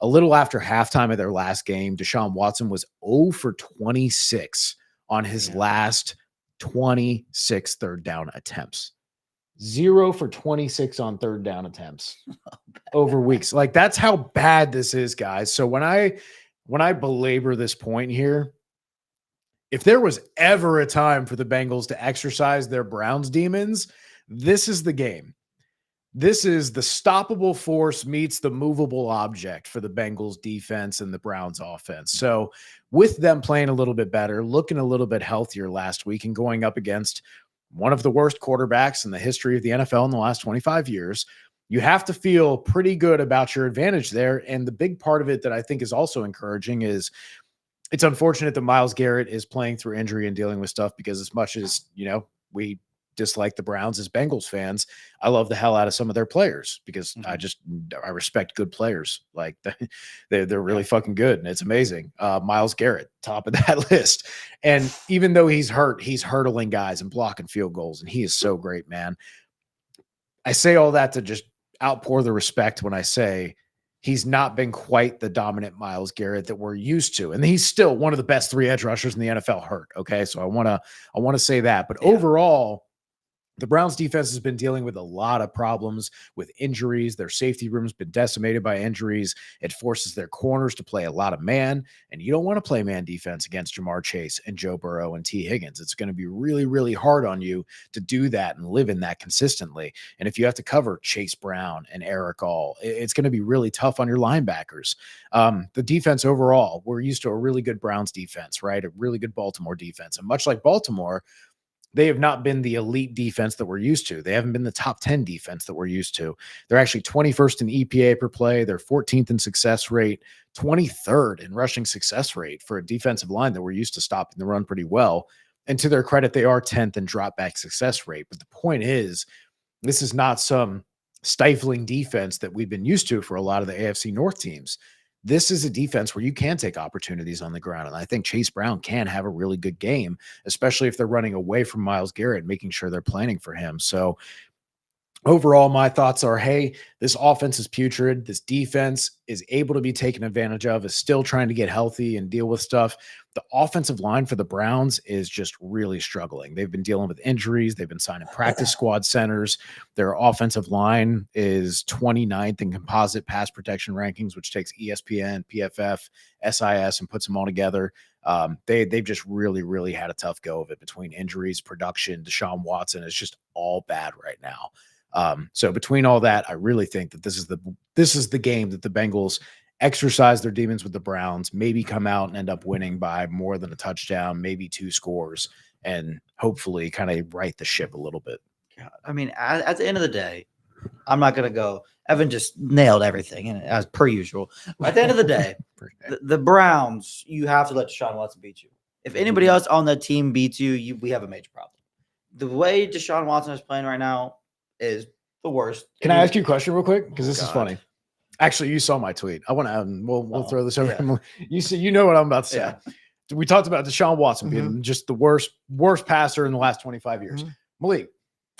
a little after halftime of their last game, Deshaun Watson was 0 for 26 on his last 26 third down attempts. 0 for 26 on third down attempts over weeks. Like, that's how bad this is, guys. So when I belabor this point here, if there was ever a time for the Bengals to exercise their Browns demons, this is the game. This is the stoppable force meets the movable object for the Bengals defense and the Browns offense. So with them playing a little bit better, looking a little bit healthier last week, and going up against one of the worst quarterbacks in the history of the NFL in the last 25 years, you have to feel pretty good about your advantage there. And the big part of it that I think is also encouraging is it's unfortunate that Myles Garrett is playing through injury and dealing with stuff, because as much as, we dislike the Browns as Bengals fans, I love the hell out of some of their players, because I respect good players. Like they're really fucking good, and it's amazing. Myles Garrett, top of that list. And even though he's hurt, he's hurdling guys and blocking field goals, and he is so great, man. I say all that to just outpour the respect when I say he's not been quite the dominant Myles Garrett that we're used to. And he's still one of the best 3 edge rushers in the NFL hurt. Okay. So I want to say that, but overall, the Browns defense has been dealing with a lot of problems with injuries. Their safety room's been decimated by injuries. It forces their corners to play a lot of man, and you don't want to play man defense against Jamar Chase and Joe Burrow and T. Higgins. It's going to be really, really hard on you to do that and live in that consistently. And if you have to cover Chase Brown and Eric All, it's going to be really tough on your linebackers. The defense overall, we're used to a really good Browns defense, right? A really good Baltimore defense. And much like Baltimore, they have not been the elite defense that we're used to. They haven't been the top 10 defense that we're used to. They're actually 21st in EPA per play. They're 14th in success rate, 23rd in rushing success rate for a defensive line that we're used to stopping the run pretty well. And to their credit, they are 10th in drop back success rate. But the point is, this is not some stifling defense that we've been used to for a lot of the AFC North teams. This is a defense where you can take opportunities on the ground. And I think Chase Brown can have a really good game, especially if they're running away from Myles Garrett, making sure they're planning for him. So overall, my thoughts are, hey, this offense is putrid. This defense is able to be taken advantage of, is still trying to get healthy and deal with stuff. The offensive line for the Browns is just really struggling. They've been dealing with injuries. They've been signing practice squad centers. Their offensive line is 29th in composite pass protection rankings, which takes ESPN, PFF, SIS, and puts them all together. They've just really, really had a tough go of it between injuries, production. Deshaun Watson is just all bad right now. So between all that, I really think that this is the game that the Bengals exercise their demons with the Browns, maybe come out and end up winning by more than a touchdown, maybe 2 scores, and hopefully kind of right the ship a little bit. I mean, at the end of the day, I'm not going to go. Evan just nailed everything, and as per usual. At the end of the day, the Browns, you have to let Deshaun Watson beat you. If anybody else on that team beats you, we have a major problem. The way Deshaun Watson is playing right now is the worst. Can I ask you a question real quick? Because this is funny. Actually, you saw my tweet. I want to. We'll throw this over. Yeah. You know what I'm about to say. Yeah. We talked about Deshaun Watson being just the worst passer in the last 25 years. Malik,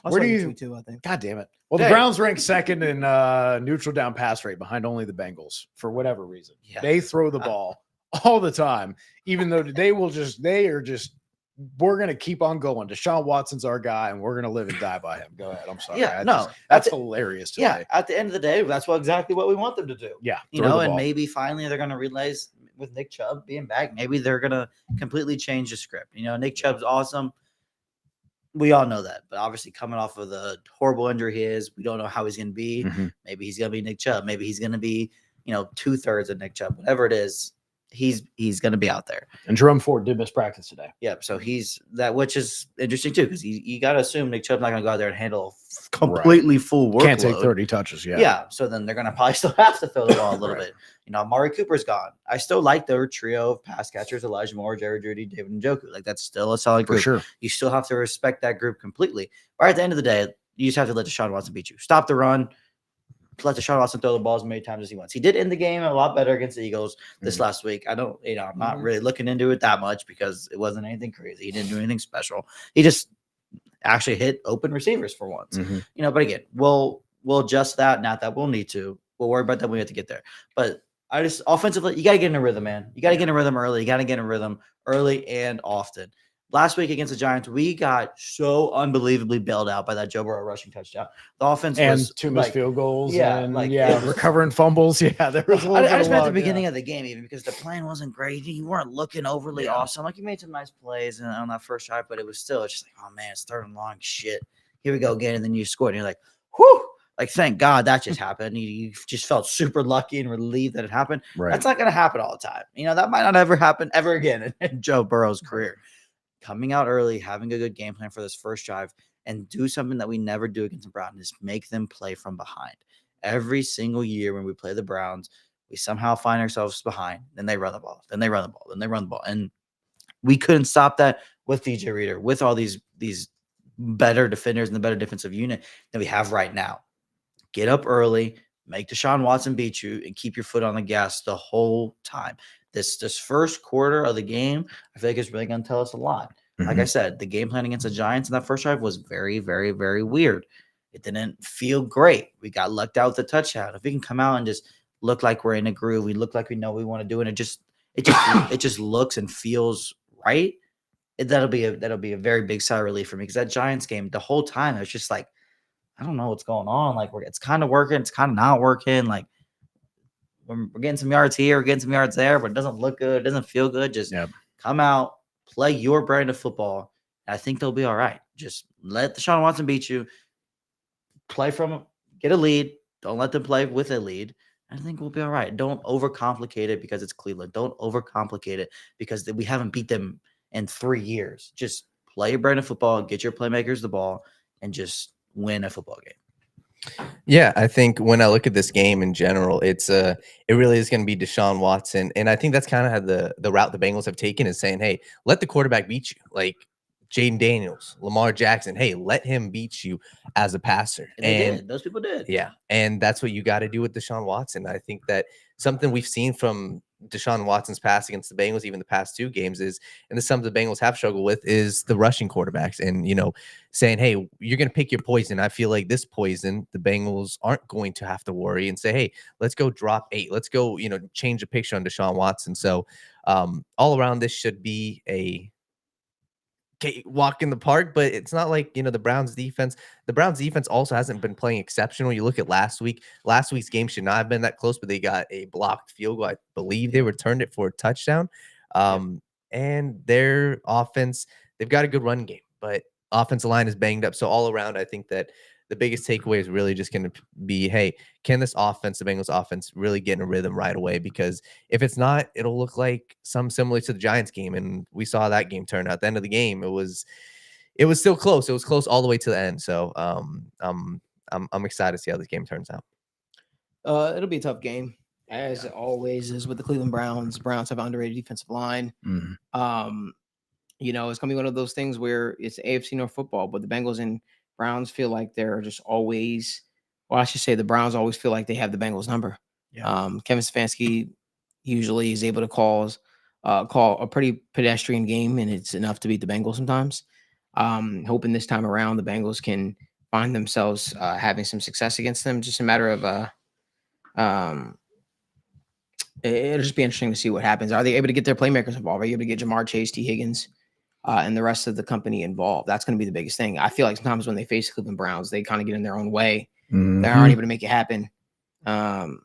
where do you? Too, I think. God damn it! Well, the Browns rank second in neutral down pass rate, behind only the Bengals for whatever reason. Yeah. They throw the ball all the time, even though we're going to keep on going. Deshaun Watson's our guy, and we're going to live and die by him. Go ahead. I'm sorry. Yeah, that's hilarious to me. At the end of the day, that's exactly what we want them to do. Yeah. And maybe finally they're going to realize with Nick Chubb being back, maybe they're going to completely change the script. Nick Chubb's awesome. We all know that. But obviously coming off of the horrible injury he is, we don't know how he's going to be. Mm-hmm. Maybe he's going to be Nick Chubb. Maybe he's going to be, 2/3 of Nick Chubb. Whatever it is, he's going to be out there. And Jerome Ford did miss practice today. Yep. So he's that, which is interesting too, because you got to assume Nick Chubb's not going to go out there and handle completely full workload. Can't take 30 touches. Yeah. Yeah. So then they're going to probably still have to throw the ball a little bit. Amari Cooper's gone. I still like their trio of pass catchers: Elijah Moore, Jerry Jeudy, David Njoku. Like that's still a solid group. For sure. You still have to respect that group completely. But at the end of the day, you just have to let Deshaun Watson beat you. Stop the run. Let Deshaun Watson throw the ball as many times as he wants. He did end the game a lot better against the Eagles this last week. I'm not really looking into it that much because it wasn't anything crazy. He didn't do anything special. He just actually hit open receivers for once. But again, we'll adjust that. Not that we'll need to. We'll worry about that when we have to get there. But I just offensively, you got to get in a rhythm, man. You got to get in a rhythm early. You got to get in a rhythm early and often. Last week against the Giants, we got so unbelievably bailed out by that Joe Burrow rushing touchdown. The offense was 2 missed field goals. Yeah, recovering fumbles. Yeah, there was a little I just meant at the beginning of the game, even because the plan wasn't great. You weren't looking overly awesome. Like you made some nice plays on that first drive, but it was still just like, oh man, it's 3rd and long. Shit, here we go again, and then you scored, and you're like, whew. Like, thank God that just happened. You just felt super lucky and relieved that it happened. Right. That's not going to happen all the time. That might not ever happen ever again in Joe Burrow's career. Coming out early, having a good game plan for this first drive, and do something that we never do against the Browns is make them play from behind. Every single year when we play the Browns, We somehow find ourselves behind. Then they run the ball. Then they run the ball. Then they run the ball. And we couldn't stop that with DJ Reader, with all these better defenders and the better defensive unit that we have right now. Get up early, make Deshaun Watson beat you, and keep your foot on the gas the whole time. This first quarter of the game, I feel like it's really going to tell us a lot. Like I said, the game plan against the Giants in that first drive was very, very, very weird. It didn't feel great. We got lucked out with the touchdown. If we can come out and just look like we're in a groove, we look like we know what we want to do, and it just looks and feels right. That'll be a very big sigh of relief for me, because that Giants game, the whole time, it was just like, I don't know what's going on. Like, it's kind of working, it's kind of not working. Like, we're getting some yards here, we're getting some yards there, but it doesn't look good, it doesn't feel good. Just come out, play your brand of football. I think they'll be all right. Just let Deshaun Watson beat you. Play from him, get a lead. Don't let them play with a lead. I think we'll be all right. Don't overcomplicate it because it's Cleveland. Don't overcomplicate it because we haven't beat them in 3 years. Just play your brand of football, get your playmakers the ball, and just win a football game. Yeah, I think when I look at this game in general, it really is going to be Deshaun Watson, and I think that's kind of how the route the Bengals have taken, is saying, hey, let the quarterback beat you, like Jaden Daniels, Lamar Jackson. Hey, let him beat you as a passer. And they did. Those people did. Yeah, and that's what you got to do with Deshaun Watson. I think that something we've seen from Deshaun Watson's pass against the Bengals, even the past 2 games, is, and this is something the Bengals have struggled with, is the rushing quarterbacks, and saying, hey, you're going to pick your poison. I feel like this poison, the Bengals aren't going to have to worry and say, hey, let's go drop 8. Let's go, change the picture on Deshaun Watson. So all around, this should be a walk in the park, but it's not like the Browns defense also hasn't been playing exceptional. You look at last week's game should not have been that close, but they got a blocked field goal. I believe they returned it for a touchdown. And their offense, they've got a good run game, but offensive line is banged up. So all around, I think that the biggest takeaway is really just going to be, hey, can this offense, the Bengals offense, really get in a rhythm right away? Because if it's not, it'll look like some similar to the Giants game. And we saw that game turn out. At the end of the game, it was still close. It was close all the way to the end. So I'm excited to see how this game turns out. It'll be a tough game, as it always is with the Cleveland Browns. Browns have an underrated defensive line. It's gonna be one of those things where it's AFC North football, but the Bengals and Browns feel like they're just always, well, I should say the Browns always feel like they have the Bengals number. Kevin Stefanski usually is able to call a pretty pedestrian game, and it's enough to beat the Bengals sometimes. Hoping this time around the Bengals can find themselves having some success against them. Just a matter of it'll just be interesting to see what happens. Are they able to get their playmakers involved? Are you able to get Jamar Chase, T. Higgins, and the rest of the company involved? That's going to be the biggest thing. I feel like sometimes when they face the Cleveland Browns, they kind of get in their own way. They aren't able to make it happen. Sometimes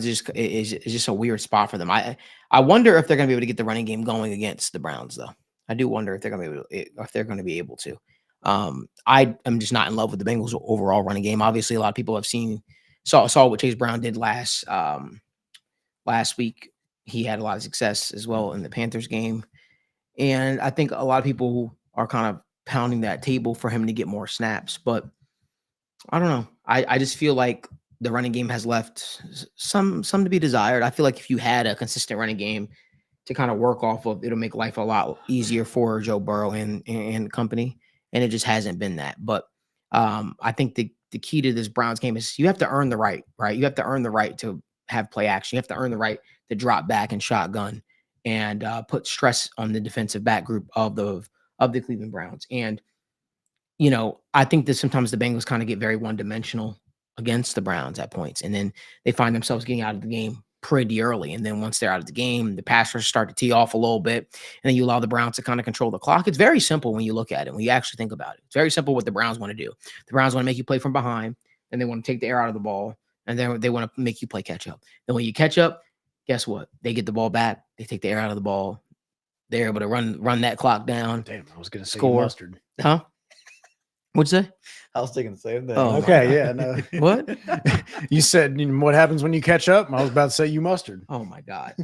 it's just a weird spot for them. I wonder if they're going to be able to get the running game going against the Browns, though. I do wonder if they're going to be able to. I am just not in love with the Bengals' overall running game. Obviously, a lot of people have saw what Chase Brown did last week. He had a lot of success as well in the Panthers game. And I think a lot of people are kind of pounding that table for him to get more snaps. But I don't know. I just feel like the running game has left some to be desired. I feel like if you had a consistent running game to kind of work off of, it'll make life a lot easier for Joe Burrow and company. And it just hasn't been that. But I think the key to this Browns game is you have to earn the right? You have to earn the right to have play action. You have to earn the right to drop back and shotgun and put stress on the defensive back group of the Cleveland Browns. And, I think that sometimes the Bengals kind of get very one-dimensional against the Browns at points. And then they find themselves getting out of the game pretty early. And then once they're out of the game, the passers start to tee off a little bit. And then you allow the Browns to kind of control the clock. It's very simple when you look at it, when you actually think about it. It's very simple what the Browns want to do. The Browns want to make you play from behind, and they want to take the air out of the ball, and then they want to make you play catch up. Then when you catch up, guess what? They get the ball back. They take the air out of the ball. They're able to run that clock down. Damn, I was going to say score. mustard. Huh? What'd you say? I was thinking the same thing. Oh, okay, yeah, no. What? You said what happens when you catch up? I was about to say you mustard. Oh my God.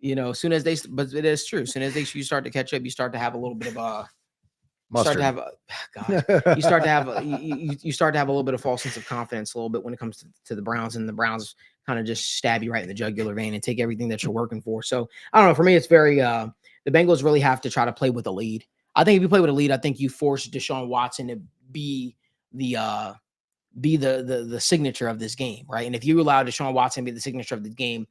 As soon as but it is true. As soon as you start to catch up, you start to have a little bit of start to Mustard. have God, you start to have you start to have a little bit of false sense of confidence a little bit when it comes to the Browns, and the Browns kind of just stab you right in the jugular vein and take everything that you're working for. So I don't know. For me, it's very the Bengals really have to try to play with a lead. I think if you play with a lead, I think you force Deshaun Watson to be the signature of this game, right? And if you allow Deshaun Watson to be the signature of the game,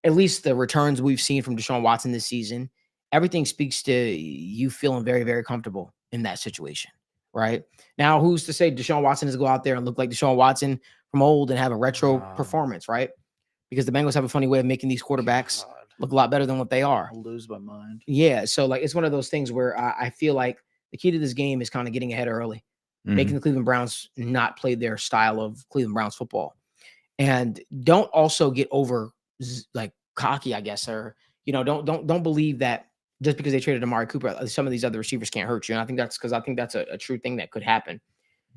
at least the returns we've seen from Deshaun Watson this season, everything speaks to you feeling very, very comfortable in that situation, right? Now, who's to say Deshaun Watson is go out there and look like Deshaun Watson from old and have a retro performance, right? Because the Bengals have a funny way of making these quarterbacks look a lot better than what they are. I'll lose my mind. Yeah, so like it's one of those things where I feel like the key to this game is kind of getting ahead early, making the Cleveland Browns not play their style of Cleveland Browns football, and don't also get over like cocky, I guess, or don't believe that just because they traded Amari Cooper, some of these other receivers can't hurt you. And I think that's a true thing that could happen.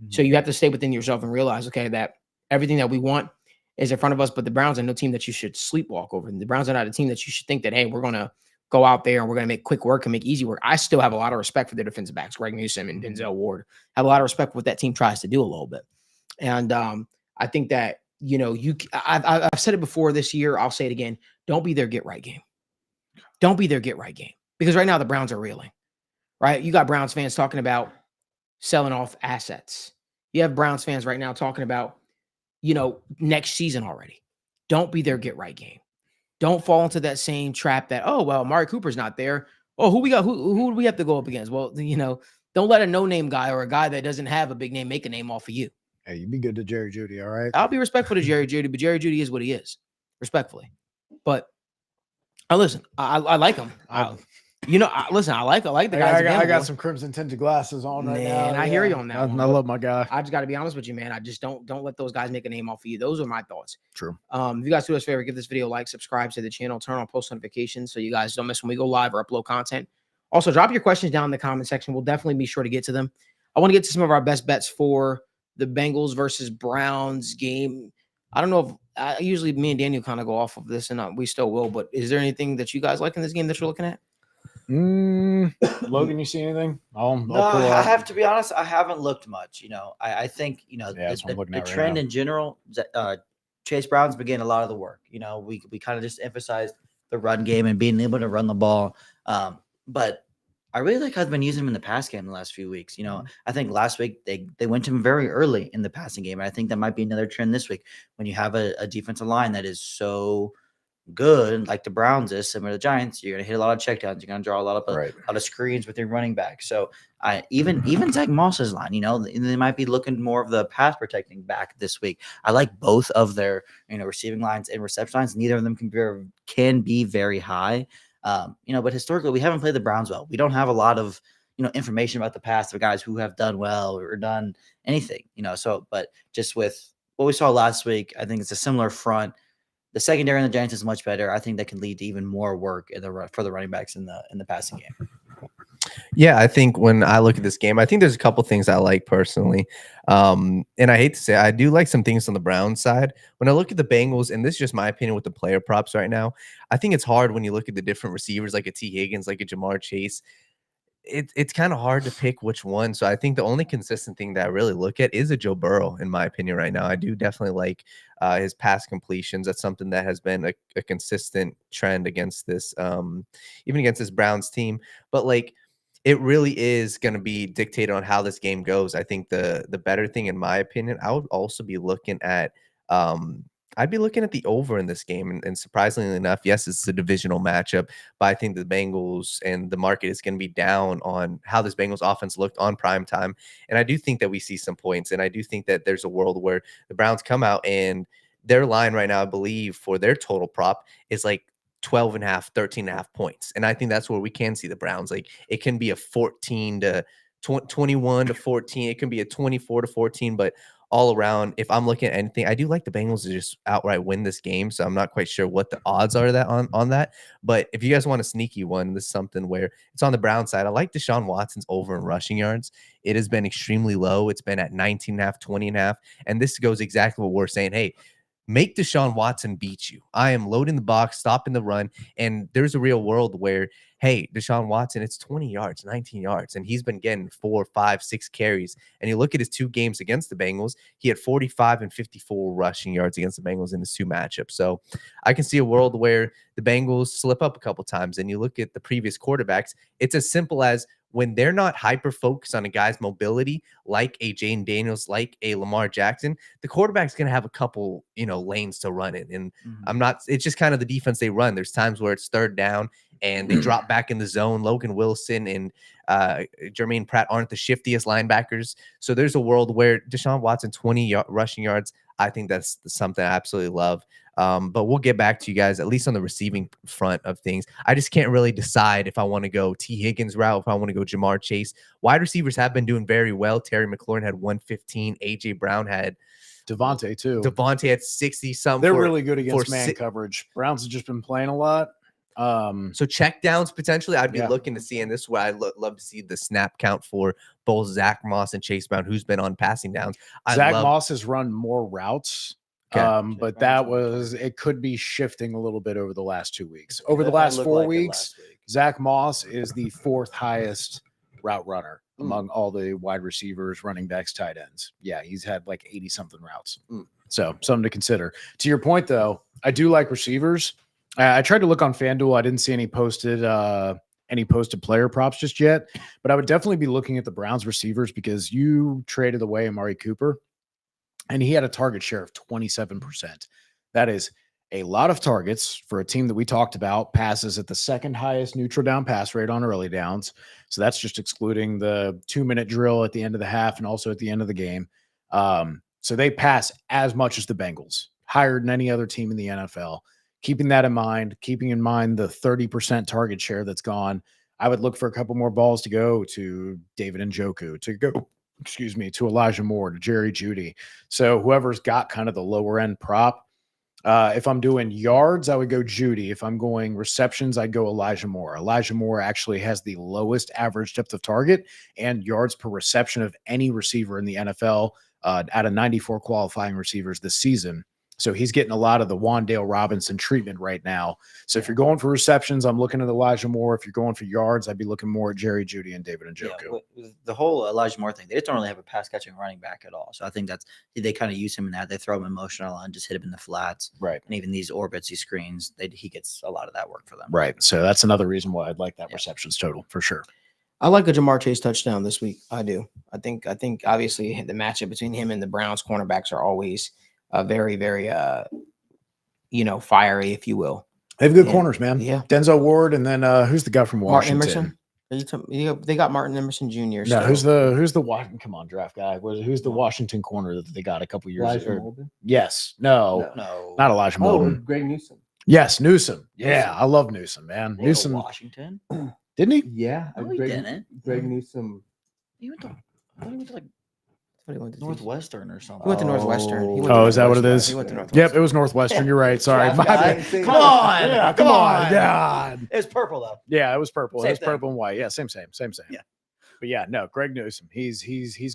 So you have to stay within yourself and realize, okay, that everything that we want is in front of us, but the Browns are no team that you should sleepwalk over. The Browns are not a team that you should think that, hey, we're going to go out there and we're going to make quick work and make easy work. I still have a lot of respect for their defensive backs, Greg Newsome and Denzel Ward. I have a lot of respect for what that team tries to do a little bit. And I think that, I've said it before this year. I'll say it again. Don't be their get right game. Don't be their get right game. Because right now the Browns are reeling, right? You got Browns fans talking about selling off assets. You have Browns fans right now talking about, next season already. Don't be their get right game. Don't fall into that same trap that, oh, well, Amari Cooper's not there. Oh, who we got? Who do we have to go up against? Well, don't let a no-name guy or a guy that doesn't have a big name make a name off of you. Hey, you be good to Jerry Jeudy, all right? I'll be respectful to Jerry Jeudy, but Jerry Jeudy is what he is, respectfully. But listen, I like him. Listen, I like the guys. I got some crimson tinted glasses on right now. Man, I hear you on that. I love my guy. I just got to be honest with you, man. I just don't let those guys make a name off of you. Those are my thoughts. True. If you guys do us a favor, give this video a like, subscribe to the channel, turn on post notifications so you guys don't miss when we go live or upload content. Also, drop your questions down in the comment section. We'll definitely be sure to get to them. I want to get to some of our best bets for the Bengals versus Browns game. I don't know if usually me and Daniel kind of go off of this, and we still will. But is there anything that you guys like in this game that you're looking at? Logan, you see anything? I have to be honest. I haven't looked much. I think the trend in general. Chase Brown's been getting a lot of the work. We kind of just emphasized the run game and being able to run the ball. But I really like how I've been using him in the pass game the last few weeks. I think last week they went to him very early in the passing game. And I think that might be another trend this week when you have a defensive line that is so good, like the Browns is, similar to the Giants. You're going to hit a lot of checkdowns. You're going to draw a lot of screens with your running back. So even Zach Moss's line, they might be looking more of the pass protecting back this week. I like both of their receiving lines and reception lines. Neither of them can be very high. But historically we haven't played the Browns well. We don't have a lot of information about the past of guys who have done well or done anything. But just with what we saw last week, I think it's a similar front. The secondary in the Giants is much better. I think that can lead to even more work for the running backs in the passing game. Yeah, I think when I look at this game, I think there's a couple things I like personally. And I hate to say, I do like some things on the Browns side. When I look at the Bengals, and this is just my opinion with the player props right now, I think it's hard when you look at the different receivers like a T. Higgins, like a Jamar Chase. It's kind of hard to pick which one. So I think the only consistent thing that I really look at is a Joe Burrow, in my opinion, right now. I do definitely like his pass completions. That's something that has been a consistent trend against this, even against this Browns team. But it really is going to be dictated on how this game goes. I think the better thing, in my opinion, I would also be looking at I'd be looking at the over in this game. And surprisingly enough, yes, it's a divisional matchup, but I think the Bengals and the market is going to be down on how this Bengals offense looked on prime time. And I do think that we see some points. And I do think that there's a world where the Browns come out and their line right now, I believe, for their total prop is 12.5, 13.5 points. And I think that's where we can see the Browns. It can be a 14 to 21 to 14. It can be a 24 to 14, but all around, if I'm looking at anything, I do like the Bengals to just outright win this game. So I'm not quite sure what the odds are that on that. But if you guys want a sneaky one, this is something where it's on the Brown side. I like Deshaun Watson's over in rushing yards. It has been extremely low. It's been at 19.5, 20.5. And this goes exactly what we're saying. Hey, make Deshaun Watson beat you. I am loading the box, stopping the run. And there's a real world where, hey, Deshaun Watson, it's 20 yards, 19 yards, and he's been getting 4, 5, 6 carries. And you look at his 2 games against the Bengals, he had 45 and 54 rushing yards against the Bengals in his 2 matchups. So I can see a world where the Bengals slip up a couple times. And you look at the previous quarterbacks, it's as simple as when they're not hyper focused on a guy's mobility, like a Jane Daniels, like a Lamar Jackson, the quarterback's going to have a couple, lanes to run in. And it's just kind of the defense they run. There's times where it's 3rd down and they drop back in the zone. Logan Wilson and Jermaine Pratt aren't the shiftiest linebackers. So there's a world where Deshaun Watson, 20 rushing yards, I think that's something I absolutely love. But we'll get back to you guys, at least on the receiving front of things. I just can't really decide if I want to go T. Higgins route, if I want to go Jamar Chase. Wide receivers have been doing very well. Terry McLaurin had 115. A.J. Brown had Devontae too. Devontae had 60-something. They're really good against man coverage. Browns have just been playing a lot. So check downs potentially, I'd be looking to see, and this is where I love to see the snap count for both Zach Moss and Chase Brown, who's been on passing downs. Zach Moss has run more routes. But it could be shifting a little bit over the last 2 weeks. Over the last 4 weeks, Zach Moss is the 4th highest route runner among all the wide receivers, running backs, tight ends. Yeah, he's had like 80 something routes. So something to consider. To your point, though, I do like receivers. I tried to look on FanDuel. I didn't see any posted player props just yet, but I would definitely be looking at the Browns receivers because you traded away Amari Cooper. And he had a target share of 27%. That is a lot of targets for a team that we talked about, passes at the 2nd highest neutral down pass rate on early downs. So that's just excluding the 2-minute drill at the end of the half and also at the end of the game. So they pass as much as the Bengals, higher than any other team in the NFL. Keeping that in mind, keeping in mind the 30% target share that's gone, I would look for a couple more balls to go to David Njoku, to Elijah Moore, to Jerry Jeudy. So whoever's got kind of the lower end prop. If I'm doing yards, I would go Jeudy. If I'm going receptions, I'd go Elijah Moore. Elijah Moore actually has the lowest average depth of target and yards per reception of any receiver in the NFL out of 94 qualifying receivers this season. So he's getting a lot of the Wan'Dale Robinson treatment right now. So if you're going for receptions, I'm looking at Elijah Moore. If you're going for yards, I'd be looking more at Jerry Jeudy and David Njoku. Yeah, the whole Elijah Moore thing, they just don't really have a pass catching running back at all. So I think they kind of use him in that. They throw him in motion a lot and just hit him in the flats. Right. And even these orbits, these screens, he gets a lot of that work for them. Right. So that's another reason why I'd like that receptions total for sure. I like a Jamar Chase touchdown this week. I do. I think obviously the matchup between him and the Browns cornerbacks are always very, very fiery, if you will. They have good corners, man. Yeah. Denzel Ward, and then who's the guy from Washington? Martin Emerson. They got Martin Emerson Jr. No, who's the Washington? Come on, draft guy. Who's the Washington corner that they got a couple years ago? Yes. No, not Elijah Molden. Greg Newsom. Yes, Newsom. Yeah, I love Newsom, man. Newsom. Washington. Didn't he? Yeah. No, he didn't. Greg Newsom. He went to like Northwestern or something. He went to Northwestern. Is that what it is? He went to Northwestern. Yep, it was Northwestern. You're right. Sorry. Come on. Come on. God. It was purple though. Yeah, it was purple. Same It was thing. purple and white. Yeah, same. Yeah. But yeah, no, Greg Newsom. He's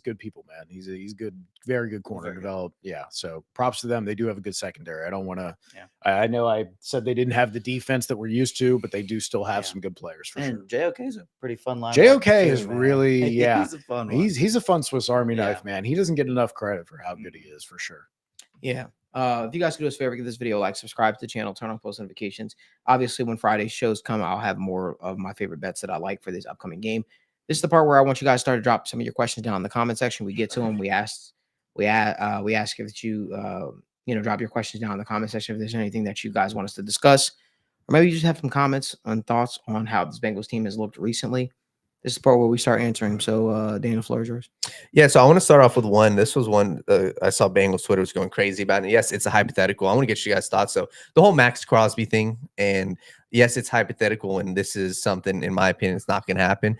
good people, man. He's good, very good corner developed. Yeah. So props to them. They do have a good secondary. I don't want to. Yeah. I know I said they didn't have the defense that we're used to, but they do still have some good players for And sure. JOK is a pretty fun line. JOK is really He's a fun one. He's a fun Swiss Army Yeah. knife, man. He doesn't get enough credit for how good he is for sure. Yeah. If you guys could do us a favor, give this video a like, subscribe to the channel, turn on post notifications. Obviously, when Friday's shows come, I'll have more of my favorite bets that I like for this upcoming game. This is the part where I want you guys to start to drop some of your questions down in the comment section. We get to them. We ask if you drop your questions down in the comment section if there's anything that you guys want us to discuss, or maybe you just have some comments and thoughts on how this Bengals team has looked recently. This is the part where we start answering. So, Daniel, floor is yours. Yeah, so I want to start off with one. This was one I saw Bengals Twitter was going crazy about it. Yes, it's a hypothetical. I want to get you guys' thoughts. So the whole Max Crosby thing, and yes, it's hypothetical, and this is something, in my opinion, it's not going to happen.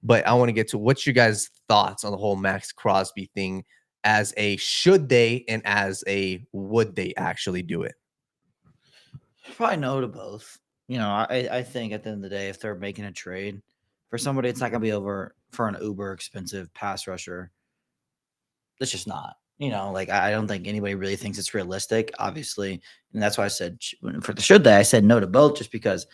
But I want to get to what's your guys' thoughts on the whole Max Crosby thing as a should they and as a would they actually do it? Probably no to both. I think at the end of the day, if they're making a trade for somebody, it's not going to be over for an uber expensive pass rusher. It's just not. Like I don't think anybody really thinks it's realistic, obviously, and that's why I said for the should they, I said no to both, just because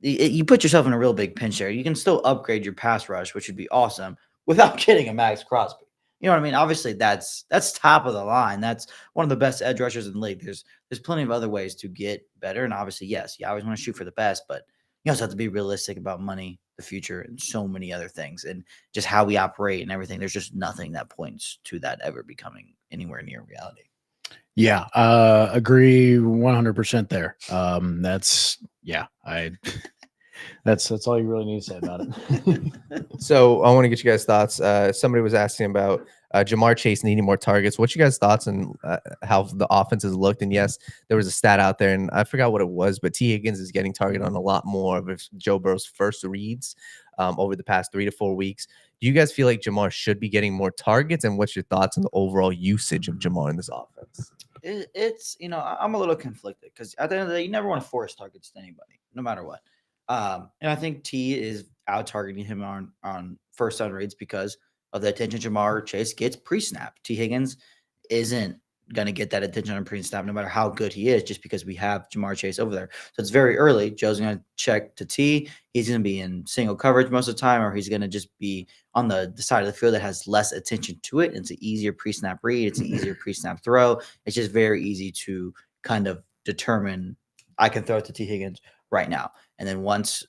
you put yourself in a real big pinch there. You can still upgrade your pass rush, which would be awesome, without getting a Max Crosby. You know what I mean? Obviously, that's top of the line. That's one of the best edge rushers in the league. There's plenty of other ways to get better, and obviously, yes, you always want to shoot for the best, but you also have to be realistic about money, the future, and so many other things, and just how we operate and everything. There's just nothing that points to that ever becoming anywhere near reality. Yeah, agree 100% there. That's all you really need to say about it. So I want to get you guys' thoughts. Somebody was asking about Jamar Chase needing more targets. What's you guys' thoughts on how the offense has looked? And yes, there was a stat out there, and I forgot what it was, but T. Higgins is getting targeted on a lot more of Joe Burrow's first reads over the past 3 to 4 weeks. Do you guys feel like Jamar should be getting more targets? And what's your thoughts on the overall usage of Jamar in this offense? It's I'm a little conflicted because at the end of the day, you never want to force targets to anybody, no matter what. And I think T is out targeting him on first down reads because of the attention Jamar Chase gets pre-snap. T. Higgins isn't going to get that attention on pre-snap no matter how good he is, just because we have Jamar Chase over there. So it's very early. Joe's going to check to T. He's going to be in single coverage most of the time, or he's going to just be on the side of the field that has less attention to it. It's an easier pre-snap read. It's an easier pre-snap throw. It's just very easy to kind of determine I can throw it to T. Higgins right now. And then once,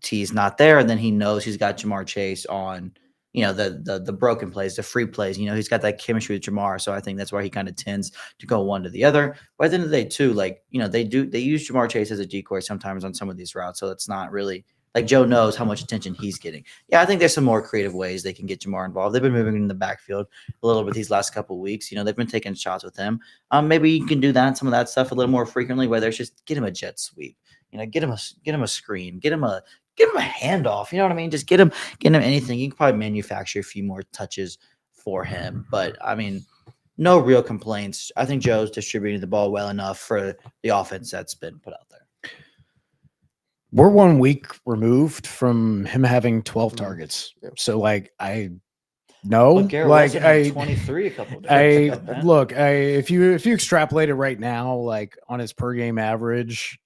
T's not there, and then he knows he's got Jamar Chase on, the broken plays, the free plays. He's got that chemistry with Jamar. So I think that's why he kind of tends to go one to the other. But at the end of the day, too, they use Jamar Chase as a decoy sometimes on some of these routes. So it's not really like Joe knows how much attention he's getting. Yeah, I think there's some more creative ways they can get Jamar involved. They've been moving in the backfield a little bit these last couple of weeks. They've been taking shots with him. Maybe you can do some of that stuff a little more frequently, whether it's just get him a jet sweep. Get him a screen, get him a handoff. You know what I mean? Just get him anything. You can probably manufacture a few more touches for him. But I mean, no real complaints. I think Joe's distributing the ball well enough for the offense that's been put out there. We're 1 week removed from him having 12 targets. So Look, Garrett had 23 a couple of days ago, if you extrapolate it right now, on his per game average,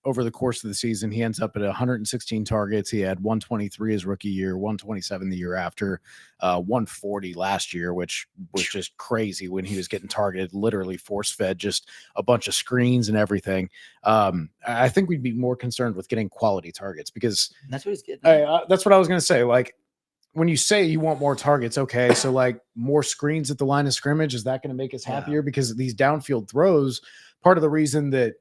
over the course of the season, he ends up at 116 targets. He had 123 his rookie year, 127 the year after, 140 last year, which was just crazy when he was getting targeted, literally force fed, just a bunch of screens and everything. I think we'd be more concerned with getting quality targets because that's what he's getting. That's what I was going to say. When you say you want more targets, okay, so more screens at the line of scrimmage, is that going to make us happier? Because these downfield throws, part of the reason that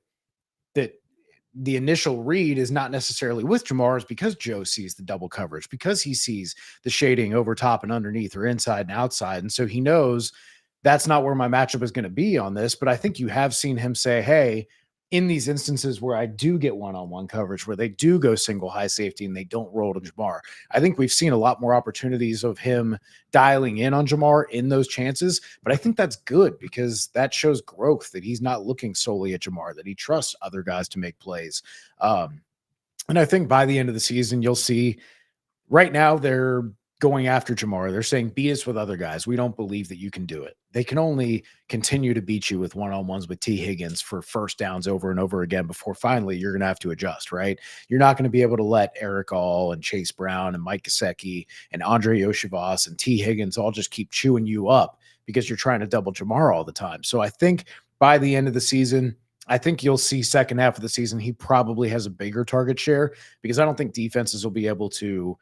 the initial read is not necessarily with Jamar is because Joe sees the double coverage, because he sees the shading over top and underneath or inside and outside. And so he knows that's not where my matchup is going to be on this. But I think you have seen him say, hey, in these instances where I do get one-on-one coverage, where they do go single high safety and they don't roll to Jamar, I think we've seen a lot more opportunities of him dialing in on Jamar in those chances. But I think that's good because that shows growth, that he's not looking solely at Jamar, that he trusts other guys to make plays. And I think by the end of the season, you'll see right now they're going after Jamar. They're saying, beat us with other guys. We don't believe that you can do it. They can only continue to beat you with one-on-ones with T. Higgins for first downs over and over again before finally you're going to have to adjust, right? You're not going to be able to let Eric All and Chase Brown and Mike Gesicki and Andre Yoshivas and T. Higgins all just keep chewing you up because you're trying to double Jamar all the time. So I think by the end of the season, I think you'll see second half of the season, he probably has a bigger target share because I don't think defenses will be able to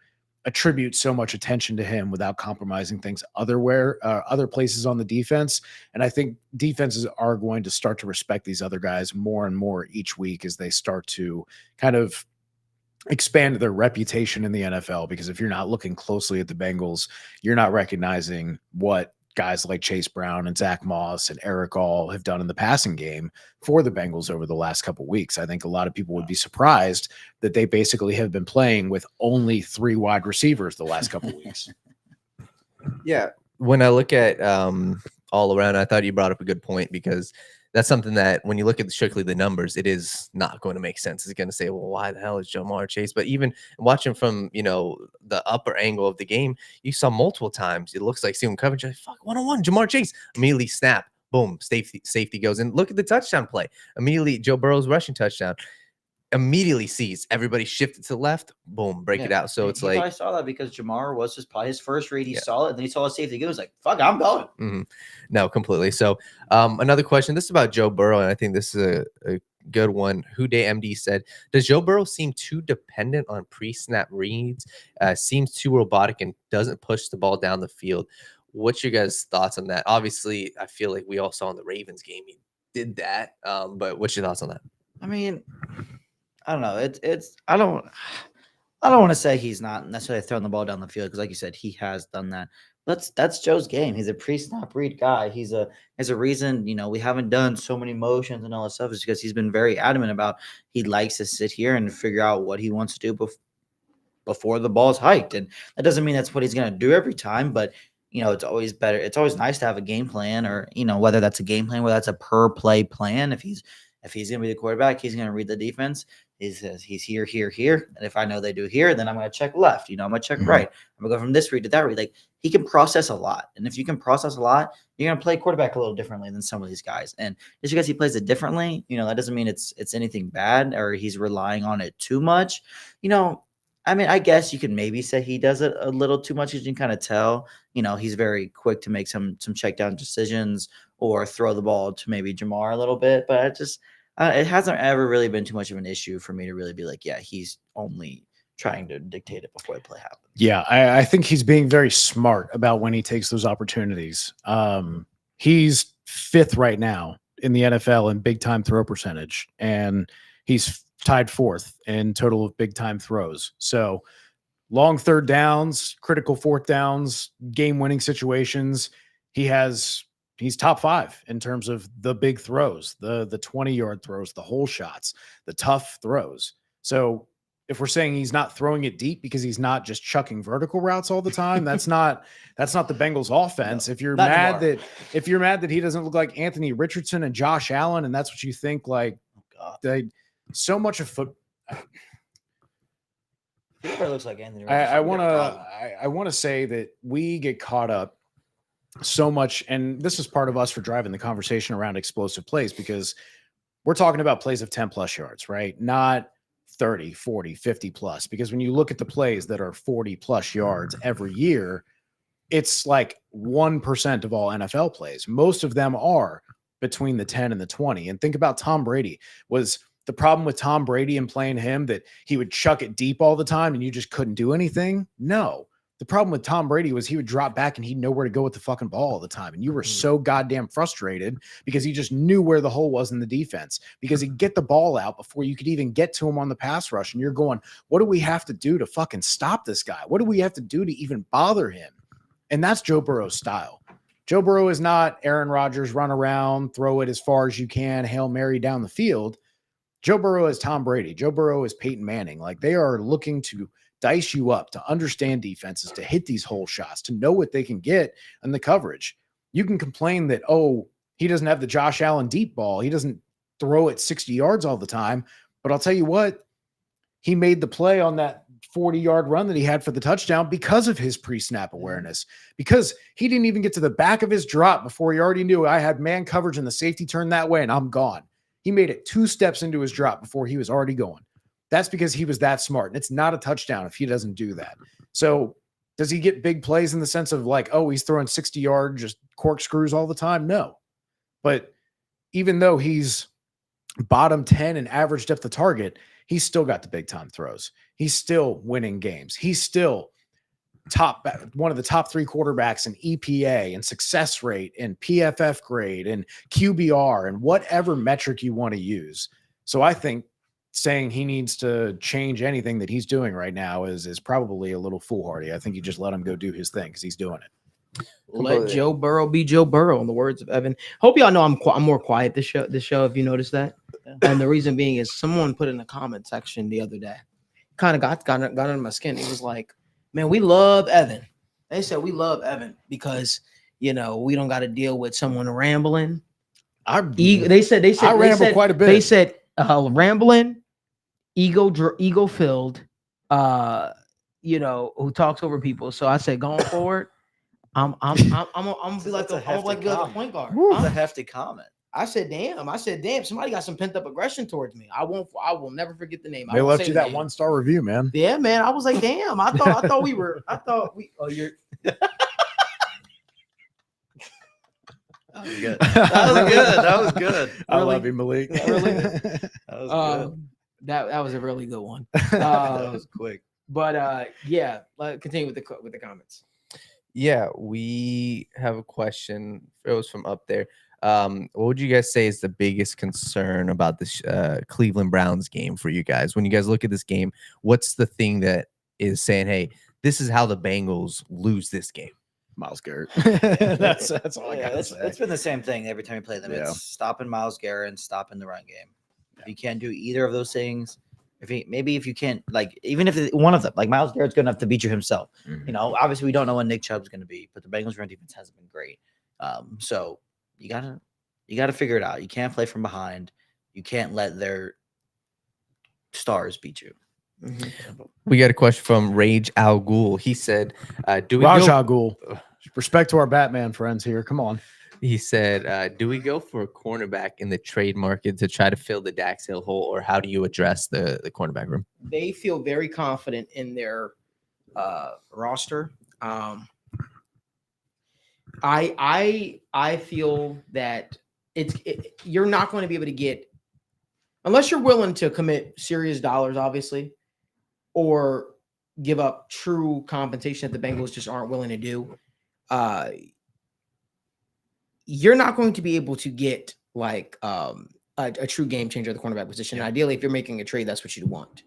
attribute so much attention to him without compromising things other places on the defense. And I think defenses are going to start to respect these other guys more and more each week as they start to kind of expand their reputation in the NFL. Because if you're not looking closely at the Bengals, you're not recognizing what guys like Chase Brown and Zach Moss and Eric All have done in the passing game for the Bengals over the last couple of weeks. I think a lot of people would be surprised that they basically have been playing with only 3 wide receivers the last couple of weeks. Yeah. When I look at all around, I thought you brought up a good point because that's something that when you look at strictly the numbers, it is not going to make sense. It's going to say, well, why the hell is Jamar Chase? But even watching from, the upper angle of the game, you saw multiple times. It looks like single coverage. Like, fuck, 1-on-1, Jamar Chase. Immediately snap. Boom. Safety goes in. Look at the touchdown play. Immediately, Joe Burrow's rushing touchdown. Immediately sees everybody shifted to the left. Boom. Break it out. So it's like. I saw that because Jamar was probably his first read. He saw it. And then he saw a safety go. He was like, fuck, I'm going. Mm-hmm. No, completely. So another question. This is about Joe Burrow, and I think this is a good one. Houday MD said, does Joe Burrow seem too dependent on pre-snap reads? Seems too robotic and doesn't push the ball down the field. What's your guys' thoughts on that? Obviously, I feel like we all saw in the Ravens game he did that. But what's your thoughts on that? I mean, I don't know. I don't want to say he's not necessarily throwing the ball down the field because, like you said, he has done that. That's Joe's game. He's a pre-snap read guy. There's a reason, we haven't done so many motions and all that stuff is because he's been very adamant about he likes to sit here and figure out what he wants to do before the ball's hiked. And that doesn't mean that's what he's going to do every time, but it's always better. It's always nice to have a game plan or, whether that's a game plan, whether that's a per play plan. If he's going to be the quarterback, he's going to read the defense. He says he's here. And if I know they do here, then I'm going to check left. I'm going to check right. I'm going to go from this read to that read. Like he can process a lot. And if you can process a lot, you're going to play quarterback a little differently than some of these guys. And just because he plays it differently, that doesn't mean it's anything bad or he's relying on it too much. I mean, I guess you could maybe say he does it a little too much. You can kind of tell, he's very quick to make some check down decisions or throw the ball to maybe Jamar a little bit. But it hasn't ever really been too much of an issue for me to really be like, yeah, he's only trying to dictate it before the play happens. Yeah, I think he's being very smart about when he takes those opportunities. He's 5th right now in the NFL in big time throw percentage, and he's tied 4th in total of big time throws. So long third downs, critical fourth downs, game winning situations. He's top 5 in terms of the big throws, the 20-yard throws, the hole shots, the tough throws. So if we're saying he's not throwing it deep because he's not just chucking vertical routes all the time, that's not the Bengals offense. No, if you're mad that he doesn't look like Anthony Richardson and Josh Allen, and that's what you think, like so much of foot. He looks like Anthony Richardson. I want to say that we get caught up so much, and this is part of us for driving the conversation around explosive plays because we're talking about plays of 10 plus yards, right? Not 30, 40, 50 plus, because when you look at the plays that are 40 plus yards every year, it's like 1% of all NFL plays. Most of them are between the 10 and the 20. And think about Tom Brady. Was the problem with Tom Brady and playing him that he would chuck it deep all the time and you just couldn't do anything? No. The problem with Tom Brady was he would drop back and he'd know where to go with the fucking ball all the time. And you were so goddamn frustrated because he just knew where the hole was in the defense, because he'd get the ball out before you could even get to him on the pass rush. And you're going, what do we have to do to fucking stop this guy? What do we have to do to even bother him? And that's Joe Burrow's style. Joe Burrow is not Aaron Rodgers, run around, throw it as far as you can, Hail Mary down the field. Joe Burrow is Tom Brady. Joe Burrow is Peyton Manning. Like, they are looking to dice you up, to understand defenses, to hit these hole shots, to know what they can get in the coverage. You can complain that, oh, he doesn't have the Josh Allen deep ball. He doesn't throw it 60 yards all the time. But I'll tell you what, he made the play on that 40-yard run that he had for the touchdown because of his pre-snap awareness, because he didn't even get to the back of his drop before he already knew I had man coverage and the safety turned that way and I'm gone. He made it 2 steps into his drop before he was already going. That's because he was that smart. And it's not a touchdown if he doesn't do that. So does he get big plays in the sense of like, oh, he's throwing 60-yard just corkscrews all the time? No. But even though he's bottom 10 in average depth of target, he's still got the big time throws. He's still winning games. He's still one of the top 3 quarterbacks in EPA and success rate and PFF grade and QBR and whatever metric you want to use. So I think saying he needs to change anything that he's doing right now is probably a little foolhardy. I think you just let him go do his thing because he's doing it. Let Joe Burrow be Joe Burrow, in the words of Evan. Hope y'all know I'm more quiet this show. If you noticed that, and the reason being is someone put in the comment section the other day, kind of got under my skin. He was like, "Man, we love Evan." They said we love Evan because we don't got to deal with someone rambling. They said I ramble quite a bit. They said rambling, ego filled, who talks over people. So I said going forward, I'm gonna be like a point guard. That's a hefty comment. I said, damn, somebody got some pent up aggression towards me. I will never forget the name. They left you that 1-star review, man. Yeah, man. I was like, damn. I thought you're. That was good. That was good. I love you, Malik. Really? That was good. That was a really good one. That was quick. But yeah, continue with the comments. Yeah, we have a question. It was from up there. What would you guys say is the biggest concern about this Cleveland Browns game for you guys? When you guys look at this game, what's the thing that is saying, hey, this is how the Bengals lose this game? Miles Garrett. that's all I gotta say. It's been the same thing every time we play them. Yeah. It's stopping Miles Garrett and stopping the run game. If you can't do either of those things, if you can't, like, even if one of them, like Miles Garrett's good enough to beat you himself. Mhm. Obviously we don't know when Nick Chubb's going to be, but the Bengals run defense hasn't been great. So you gotta figure it out. You can't play from behind. You can't let their stars beat you. Mm-hmm. We got a question from Rage Al Ghul. He said, "Do we Raj go?" Al Ghul. Respect to our Batman friends here. Come on. He said, "Do we go for a cornerback in the trade market to try to fill the Dax Hill hole, or how do you address the cornerback room?" They feel very confident in their roster. I feel that you're not going to be able to get, unless you're willing to commit serious dollars, obviously, or give up true compensation that the Bengals just aren't willing to do. You're not going to be able to get like a true game changer at the cornerback position. Yeah. Ideally, if you're making a trade, that's what you'd want.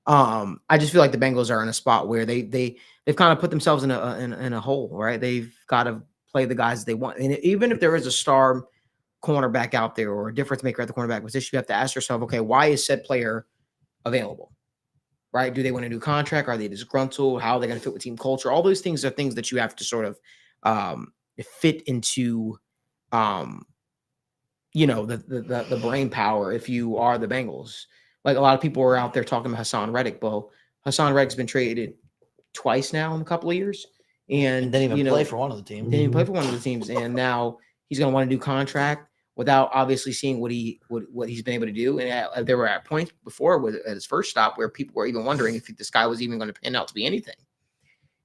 I just feel like the Bengals are in a spot where they've kind of put themselves in a hole, right? They've got to play the guys they want, and even if there is a star cornerback out there or a difference maker at the cornerback position, you have to ask yourself, okay, why is said player available? Right? Do they want a new contract? Are they disgruntled? How are they going to fit with team culture? All those things are things that you have to sort of fit into, the brain power if you are the Bengals. Like a lot of people are out there talking about Hassan Reddick. Well, Hassan Reddick's been traded twice now in a couple of years. And didn't even play for one of the teams. Didn't even play for one of the teams. And now he's going to want a new contract without obviously seeing what he's been able to do. And there were at points before at his first stop where people were even wondering if this guy was even going to pan out to be anything.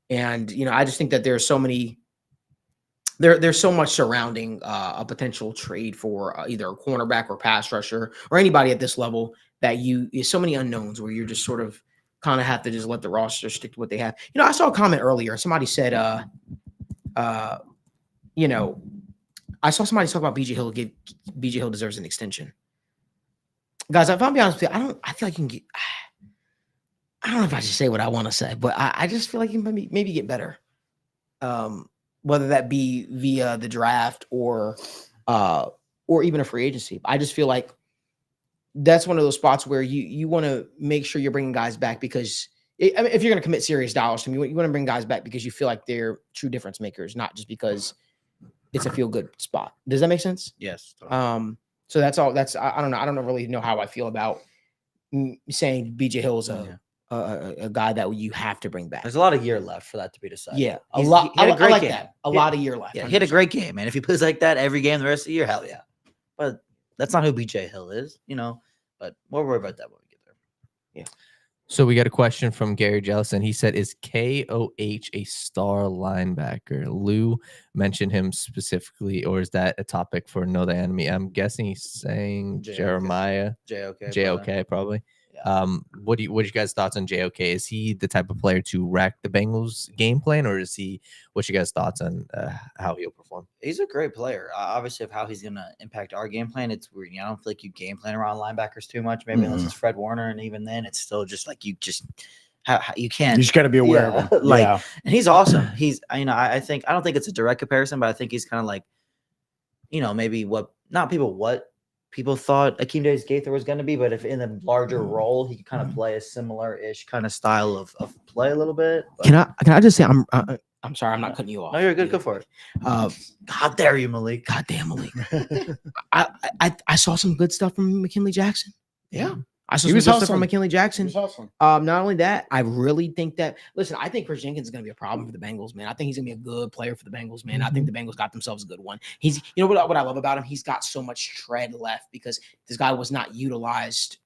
And, I just think that there's so much surrounding a potential trade for either a cornerback or pass rusher or anybody at this level that so many unknowns where you're just sort of kind of have to just let the roster stick to what they have. I saw a comment earlier. Somebody said, I saw somebody talk about BJ Hill. BJ Hill deserves an extension. Guys, if I'm being honest with you, I feel like you can get. I don't know if I should say what I want to say, but I just feel like you can maybe get better. Whether that be via the draft or even a free agency. I just feel like that's one of those spots where you want to make sure you're bringing guys back because if you're going to commit serious dollars to me, you want to bring guys back because you feel like they're true difference makers, not just because it's a feel good spot. Does that make sense? Yes. So that's all. I don't know. I don't really know how I feel about saying BJ Hill is a guy that you have to bring back. There's a lot of year left for that to be decided. Yeah, a lot. I like that. A lot of year left. Yeah, he had a great game, man. If he plays like that every game the rest of the year, hell yeah. But that's not who BJ Hill is, But we'll worry about that when we get there. Yeah. So we got a question from Gary Jellison. He said, "Is KOH a star linebacker?" Lou mentioned him specifically, or is that a topic for another enemy? I'm guessing he's saying Jeremiah. JOK probably. Yeah. What are you guys' thoughts on JOK? Is he the type of player to wreck the Bengals game plan, or is he? What's your guys' thoughts on how he'll perform? He's a great player. Obviously, of how he's going to impact our game plan, it's weird. I don't feel like you game plan around linebackers too much. Maybe unless it's Fred Warner, and even then, it's still just like you can't. You just got to be aware of him. And he's awesome. He's I don't think it's a direct comparison, but I think he's kind of like, maybe what people thought Akeem Davis Gaither was going to be, but if in a larger role, he could kind of play a similar-ish kind of style of play a little bit. But. Can I just say I'm sorry, I'm not cutting you off. No, you're good. Go for it. How dare you, Malik? Goddamn, Malik. I saw some good stuff from McKinley Jackson. Yeah. I saw He some was good stuff hustling. from McKinley Jackson. He was hustling. Not only that, I really think that. Listen, I think Chris Jenkins is going to be a problem for the Bengals, man. I think he's going to be a good player for the Bengals, man. I think the Bengals got themselves a good one. He's, you know what I love about him? He's got so much tread left because this guy was not utilized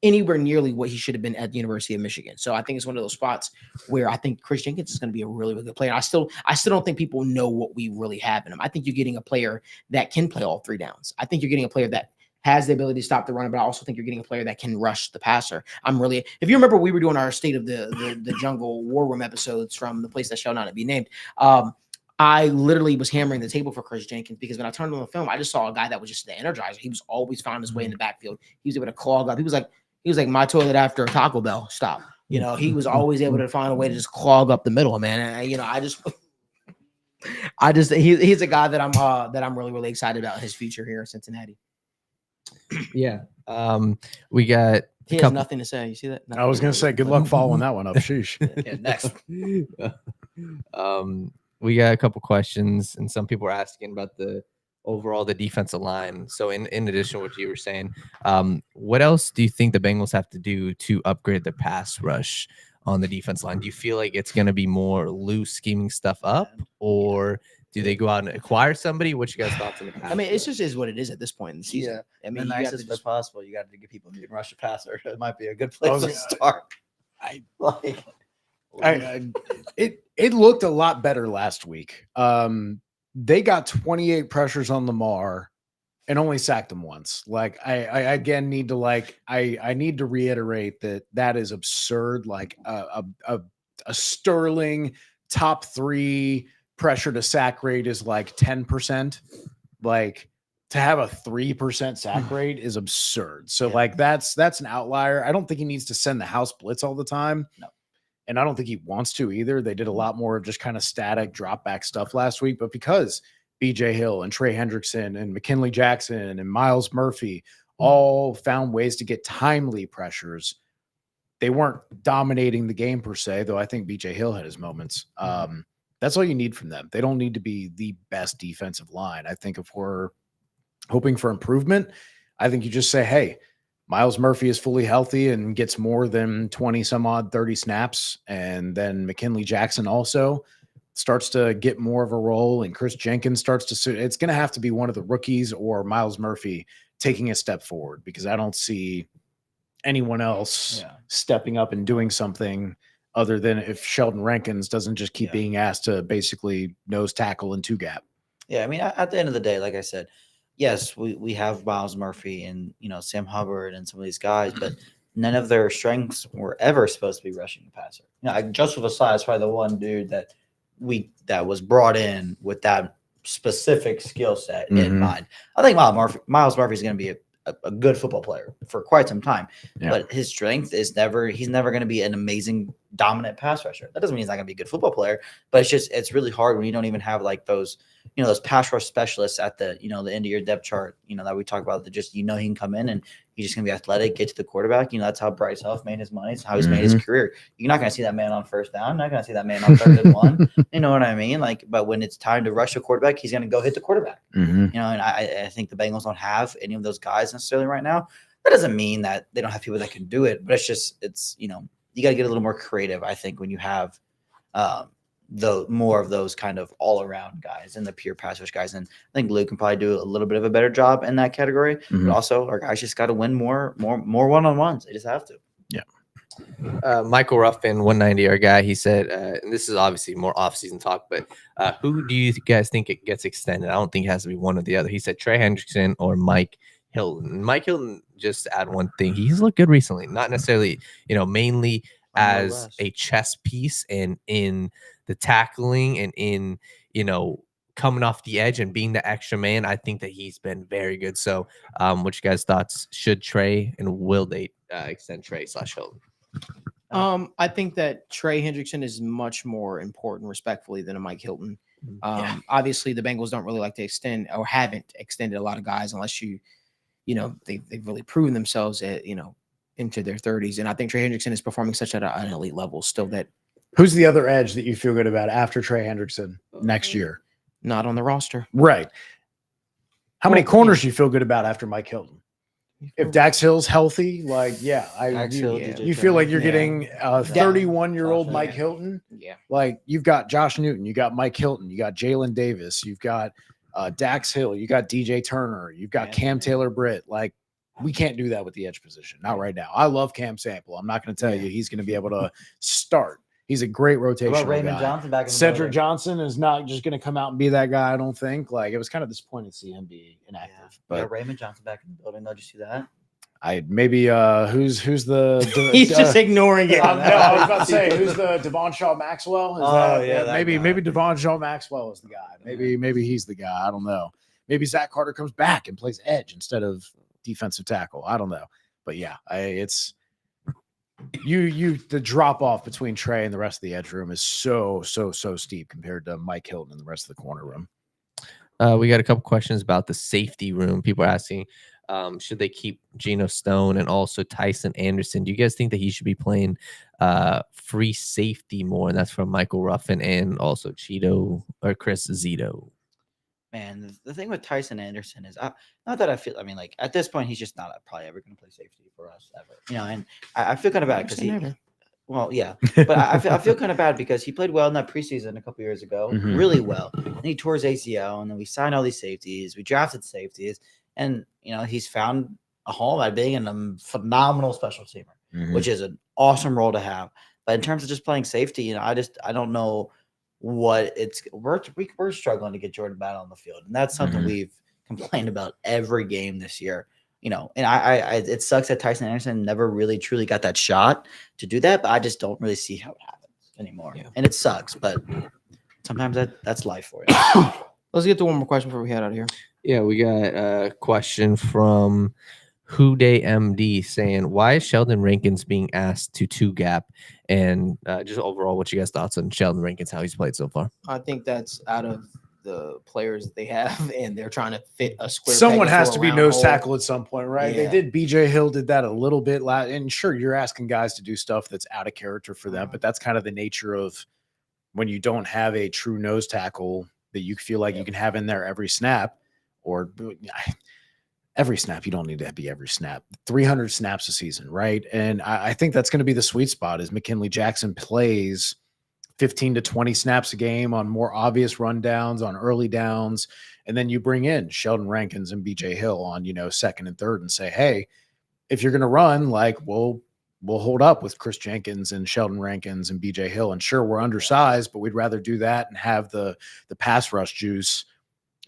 anywhere nearly what he should have been at the University of Michigan. So I think it's one of those spots where I think Chris Jenkins is going to be a really, really good player. I still don't think people know what we really have in him. I think you're getting a player that can play all three downs. I think you're getting a player that has the ability to stop the run, but I also think you're getting a player that can rush the passer. If you remember, we were doing our State of the Jungle War Room episodes from the place that shall not be named. I literally was hammering the table for Chris Jenkins because when I turned on the film, I just saw a guy that was just the energizer. He was always found his way in the backfield. He was able to clog up. He was like my toilet after a Taco Bell stop. You know, he was always able to find a way to just clog up the middle, man. And he's a guy that I'm really, really excited about his future here in Cincinnati. Yeah. We got He has nothing to say. You see that? I was going to say, good luck following that one up. Sheesh. Yeah, next. We got a couple questions, and some people are asking about the defensive line. So in addition to what you were saying, what else do you think the Bengals have to do to upgrade their pass rush on the defense line? Do you feel like it's going to be more loose scheming stuff up, or do they go out and acquire somebody? What's your guys' thoughts on the pass? I mean, it's just is what it is at this point in the season. Yeah. I mean, The you got nicest to as just, possible. You got to give people who can rush a passer. It might be a good place to start. It looked a lot better last week. They got 28 pressures on Lamar and only sacked him once. Like I again need to I need to reiterate that is absurd. Like a sterling top 3 pressure to sack rate is like 10%. Like to have a 3% sack rate is absurd. So like that's an outlier. I don't think he needs to send the house blitz all the time. No. And I don't think he wants to either. They did a lot more of just kind of static drop back stuff last week, but because BJ Hill and Trey Hendrickson and McKinley Jackson and Miles Murphy all found ways to get timely pressures, they weren't dominating the game per se, though I think BJ Hill had his moments. That's all you need from them. They don't need to be the best defensive line. I think if we're hoping for improvement, I think you just say, hey, Miles Murphy is fully healthy and gets more than 20 some odd 30 snaps. And then McKinley Jackson also starts to get more of a role, and Chris Jenkins starts to, it's going to have to be one of the rookies or Miles Murphy taking a step forward, because I don't see anyone else stepping up and doing something other than if Sheldon Rankins doesn't just keep being asked to basically nose tackle and 2-gap. Yeah. I mean, at the end of the day, like I said, yes, we have Miles Murphy and, Sam Hubbard and some of these guys, but none of their strengths were ever supposed to be rushing the passer. Joseph Asai is probably the one dude that was brought in with that specific skill set in mind. I think Miles Murphy is going to be a good football player for quite some time, but his strength is he's never going to be an amazing dominant pass rusher. That doesn't mean he's not going to be a good football player, but it's really hard when you don't even have like those, those pass rush specialists at the, the end of your depth chart, that we talk about, that just, he can come in and he's just going to be athletic, get to the quarterback. That's how Bryce Huff made his money. It's how he's made his career. You're not going to see that man on first down. You're not going to see that man on 3rd and 1. You know what I mean? But when it's time to rush a quarterback, he's going to go hit the quarterback. And I think the Bengals don't have any of those guys necessarily right now. That doesn't mean that they don't have people that can do it, but it's you got to get a little more creative, I think, when you have the more of those kind of all-around guys and the pure pass rush guys. And I think Luke can probably do a little bit of a better job in that category. But also, our guys just got to win more one-on-ones. They just have to. Yeah. Michael Ruffin, 190, our guy, he said, and this is obviously more off-season talk, but who do you guys think it gets extended? I don't think it has to be one or the other. He said Trey Hendrickson or Mike Hilton. Mike Hilton, just to add one thing, he's looked good recently. Not necessarily, mainly as a chess piece and in the tackling and in, coming off the edge and being the extra man. I think that he's been very good. So what you guys' thoughts? Should Trey and will they extend Trey / Hilton? I think that Trey Hendrickson is much more important, respectfully, than a Mike Hilton. Obviously, the Bengals don't really like to extend or haven't extended a lot of guys unless they've really proven themselves at, into their 30s. And I think Trey Hendrickson is performing such at an elite level still that Who's the other edge that you feel good about after Trey Hendrickson next year? Not on the roster. Right. How many Well, corners do you feel good about after Mike Hilton? If Dax Hill's healthy, like, Dax Hill, DJ you feel like you're Yeah. getting a 31-year-old Josh Mike Allen. Hilton. Yeah. Like, you've got Josh Newton, you got Mike Hilton, you got Jalen Davis, you've got Dax Hill, you got DJ Turner, you've got Cam Taylor-Britt. Like, we can't do that with the edge position. Not right now. I love Cam Sample. I'm not going to tell you he's going to be able to start. He's a great What rotational about Raymond guy. Johnson back in the Cedric building? Johnson is not just going to come out and be that guy, I don't think. Like, it was kind of disappointing to see him be inactive. Yeah. But Raymond Johnson back in the building. Did you see that? I maybe who's the He's just ignoring it. no, I was about to say who's the Devon Shaw Maxwell? Is that maybe guy. Devon Shaw Maxwell is the guy. Maybe he's the guy. I don't know. Maybe Zach Carter comes back and plays edge instead of defensive tackle. I don't know. But yeah, it's the drop off between Trey and the rest of the edge room is so steep compared to Mike Hilton and the rest of the corner room. We got a couple questions about the safety room. People are asking, should they keep Geno Stone and also Tyson Anderson? Do you guys think that he should be playing free safety more? And that's from Michael Ruffin and also Cheeto or Chris Zito. Man, the thing with Tyson Anderson is, not that I feel. I mean, like at this point, he's just not probably ever going to play safety for us ever. And I feel kind of bad because he. Well, yeah, but I feel kind of bad because he played well in that preseason a couple years ago, Mhm. really well. And he tore his ACL, and then we signed all these safeties. We drafted safeties, and he's found a home at being a phenomenal special teamer, Mhm. which is an awesome role to have. But in terms of just playing safety, I don't know what we're struggling to get Jordan Battle on the field, and that's something Mhm. we've complained about every game this year. And I it sucks that Tyson Anderson never really truly got that shot to do that, but I just don't really see how it happens anymore. Yeah. And it sucks, but sometimes that's life for you. Let's get to one more question before we head out of here. Yeah, we got a question from Houday MD saying, why is Sheldon Rankins being asked to 2-gap? And just overall, what's you guys' thoughts on Sheldon Rankins, how he's played so far? I think that's out of the players that they have, and they're trying to fit a square. Someone peg has into to a be round nose hole. tackle at some point, right? Yeah. They did. BJ Hill did that a little bit last, and sure, you're asking guys to do stuff that's out of character for them, but that's kind of the nature of when you don't have a true nose tackle that you feel like you can have in there every snap, or every snap. You don't need to be every snap. 300 snaps a season, right? And I think that's going to be the sweet spot is McKinley Jackson plays 15 to 20 snaps a game on more obvious rundowns, on early downs. And then you bring in Sheldon Rankins and BJ Hill on, second and third and say, hey, if you're going to run, like, we'll hold up with Chris Jenkins and Sheldon Rankins and BJ Hill. And sure, we're undersized, but we'd rather do that and have the pass rush juice.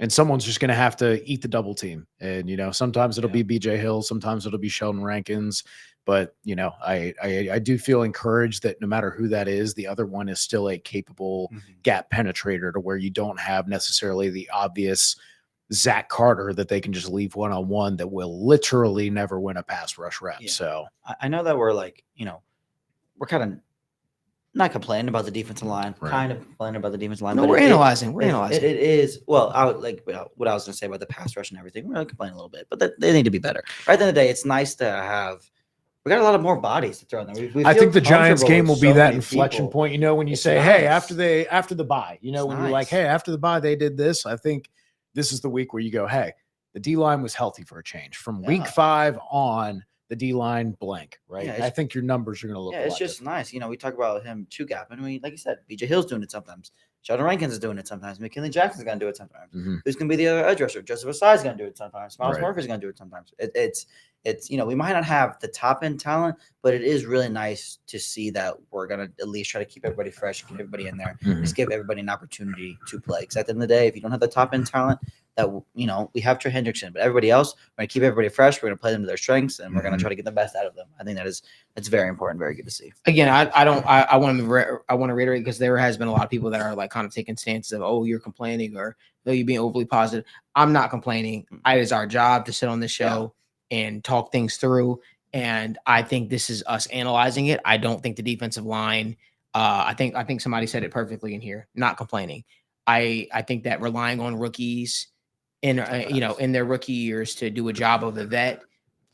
And someone's just going to have to eat the double team. And, sometimes it'll be BJ Hill, sometimes it'll be Sheldon Rankins. But, I do feel encouraged that no matter who that is, the other one is still a capable gap penetrator to where you don't have necessarily the obvious Zach Carter that they can just leave one-on-one that will literally never win a pass rush rep. Yeah. So I know that we're we're kind of not complaining about the defensive line, Right. kind of complaining about the defensive line. No, but we're analyzing. We're it analyzing. It is what I was going to say about the pass rush and everything. We're complaining a little bit, but they need to be better. Right at the end of the day, it's nice to have. We got a lot of more bodies to throw in there. We I feel think the Giants comfortable game with will be so that many inflection people. point. When you It's say, hey, nice. after the bye, when you're like, nice. hey, after the bye, they did this. I think this is the week where you go, hey, the D line was healthy for a change. From week 5 on, the D line blank, right? Yeah, And I think your numbers are going to look. Yeah, a it's lot just different. nice. We talk about him 2-gap. And like you said, BJ Hill's doing it sometimes. Sheldon Rankins is doing it sometimes. McKinley Jackson's going to do it sometimes. Mhm. Who's going to be the other edge rusher? Joseph Asai's going to do it sometimes. Miles Right. Murphy's going to do it sometimes. It's we might not have the top end talent, but it is really nice to see that we're going to at least try to keep everybody fresh, keep everybody in there, Mhm. just give everybody an opportunity to play. Because at the end of the day, if you don't have the top end talent, that we have Trey Hendrickson, but everybody else, we're going to keep everybody fresh. We're going to play them to their strengths, and we're going to try to get the best out of them. I think that's very important, very good to see. Again, I want to reiterate because there has been a lot of people that are like kind of taking stances of, oh, you're complaining or oh, you're being overly positive. I'm not complaining. It is our job to sit on this show and talk things through. And I think this is us analyzing it. I don't think the defensive line. I think somebody said it perfectly in here. Not complaining. I think that relying on rookies in in their rookie years to do a job of the vet,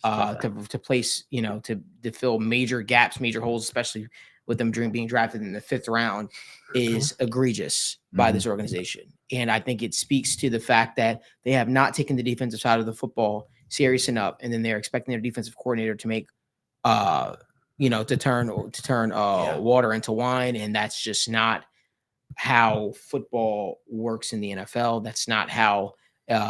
to place to fill major gaps, major holes, especially with them being drafted in the 5th round is egregious by this organization. And I think it speaks to the fact that they have not taken the defensive side of the football serious enough, and then they're expecting their defensive coordinator to make to turn water into wine, and that's just not how football works in the NFL. That's not how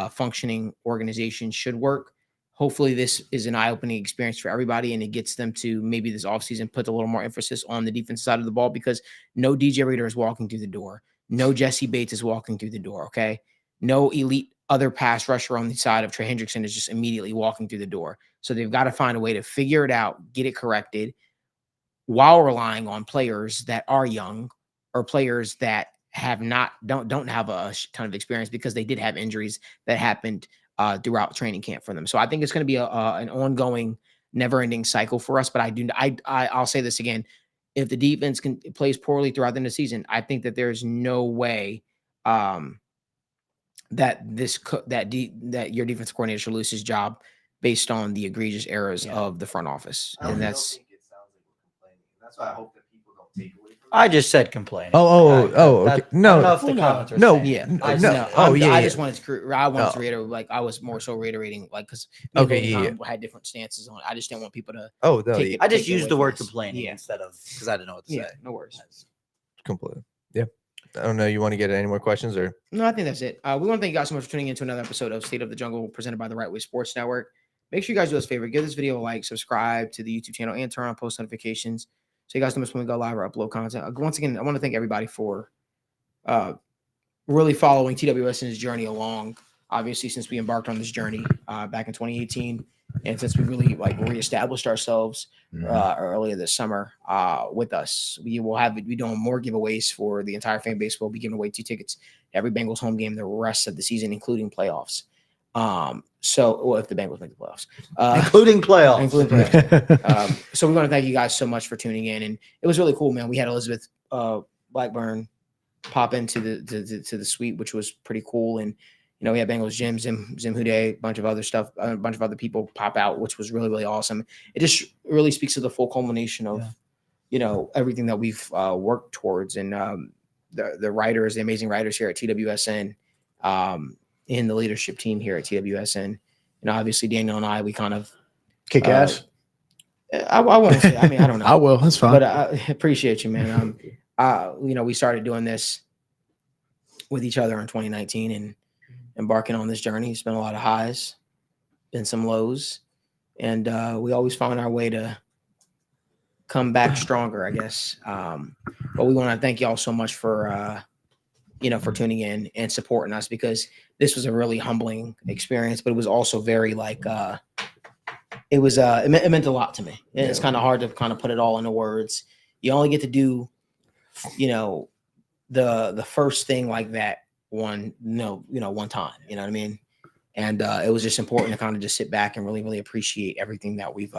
functioning organizations should work. Hopefully this is an eye-opening experience for everybody, and it gets them to maybe this offseason put a little more emphasis on the defense side of the ball, because no DJ Reader is walking through the door. No Jesse Bates is walking through the door, okay? No elite other pass rusher on the side of Trey Hendrickson is just immediately walking through the door. So they've got to find a way to figure it out, get it corrected, while relying on players that are young or players that don't have a ton of experience, because they did have injuries that happened throughout training camp for them. So I think it's going to be an ongoing, never-ending cycle for us. But I'll say this again: if the defense plays poorly throughout the end of the season, I think that there's no way that your defensive coordinator should lose his job based on the egregious errors of the front office. And that's. That's why I hope that people don't take away from it. I just said complaining. Okay. I don't know if the Well, comments are no, saying Yeah, it. I just wanted to reiterate, like I was more so reiterating, like because had different stances on it. I just didn't want people to. Take it- I just take it used away the from word us. complaining Yeah, instead of, because I didn't know what to say. no worries. Completely. Yeah. I don't know. You want to get any more questions or? No, I think that's it. We want to thank you guys so much for tuning into another episode of State of the Jungle presented by the Right Way Sports Network. Make sure you guys do us a favor, give this video a like, subscribe to the YouTube channel, and turn on post notifications so you guys don't miss when we go live or upload content. Once again, I want to thank everybody for really following TWS in his journey along. Obviously, since we embarked on this journey back in 2018, and since we really reestablished ourselves earlier this summer with us, we will be doing more giveaways for the entire fan base. We'll be giving away 2 tickets to every Bengals home game the rest of the season, including playoffs. If the Bengals make the playoffs, Including playoffs. So we want to thank you guys so much for tuning in, and it was really cool, man. We had Elizabeth Blackburn pop into the suite, which was pretty cool, and we had Bengals Jim Houday, a bunch of other stuff, a bunch of other people pop out, which was really, really awesome. It just really speaks to the full culmination of everything that we've worked towards, and the writers, the amazing writers here at TWSN, in the leadership team here at TWSN. Obviously Daniel and I, we kind of Kick ass. I won't say, I don't know. I will. That's fine. But I appreciate you, man. We started doing this with each other in 2019 and embarking on this journey. It's been a lot of highs, been some lows, and we always found our way to come back stronger, I guess. But we want to thank y'all so much for tuning in and supporting us, because this was a really humbling experience, but it was also very it meant a lot to me. And it's kind of hard to kind of put it all into words. You only get to do, the first thing like that one time, you know what I mean? And it was just important to kind of just sit back and really, really appreciate everything that we've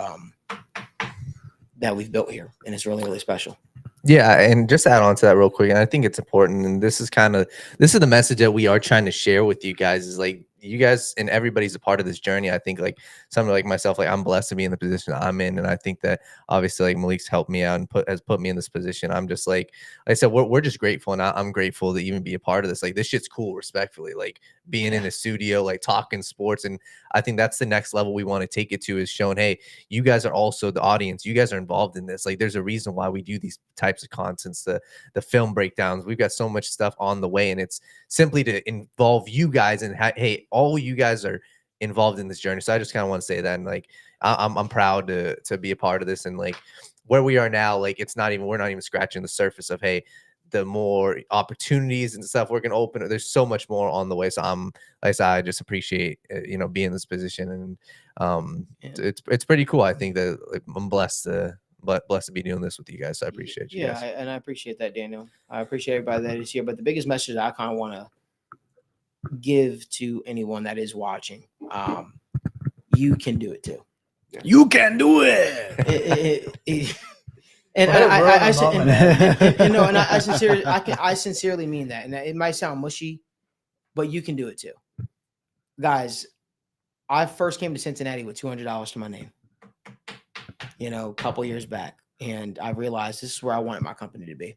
built here. And it's really, really special. Yeah, and just to add on to that real quick, and I think it's important, and this is the message that we are trying to share with you guys, is like, you guys and everybody's a part of this journey. I think like somebody like myself, like I'm blessed to be in the position I'm in, and I think that obviously like Malik's helped me out and has put me in this position. I'm just like I said, we're just grateful, and I'm grateful to even be a part of this. Like, this shit's cool, respectfully, like being in a studio, like talking sports, and I think that's the next level we want to take it to, is showing, hey, you guys are also the audience. You guys are involved in this. Like, there's a reason why we do these types of contents, the film breakdowns. We've got so much stuff on the way, and it's simply to involve you guys, and hey, all you guys are involved in this journey. So I just kind of want to say that, and like I'm proud to be a part of this, and like where we are now, like we're not even scratching the surface of, hey, the more opportunities and stuff we're gonna open. There's so much more on the way. So like I said, I just appreciate being in this position, and it's pretty cool. I think that like, I'm blessed to be doing this with you guys. So I appreciate you guys. And I appreciate that, Daniel. I appreciate everybody that is here. But the biggest message that I kind of want to give to anyone that is watching, you can do it too. You can do it. I sincerely mean that, and it might sound mushy, but you can do it too, guys. I first came to Cincinnati with $200 to my name, a couple years back. And I realized this is where I wanted my company to be.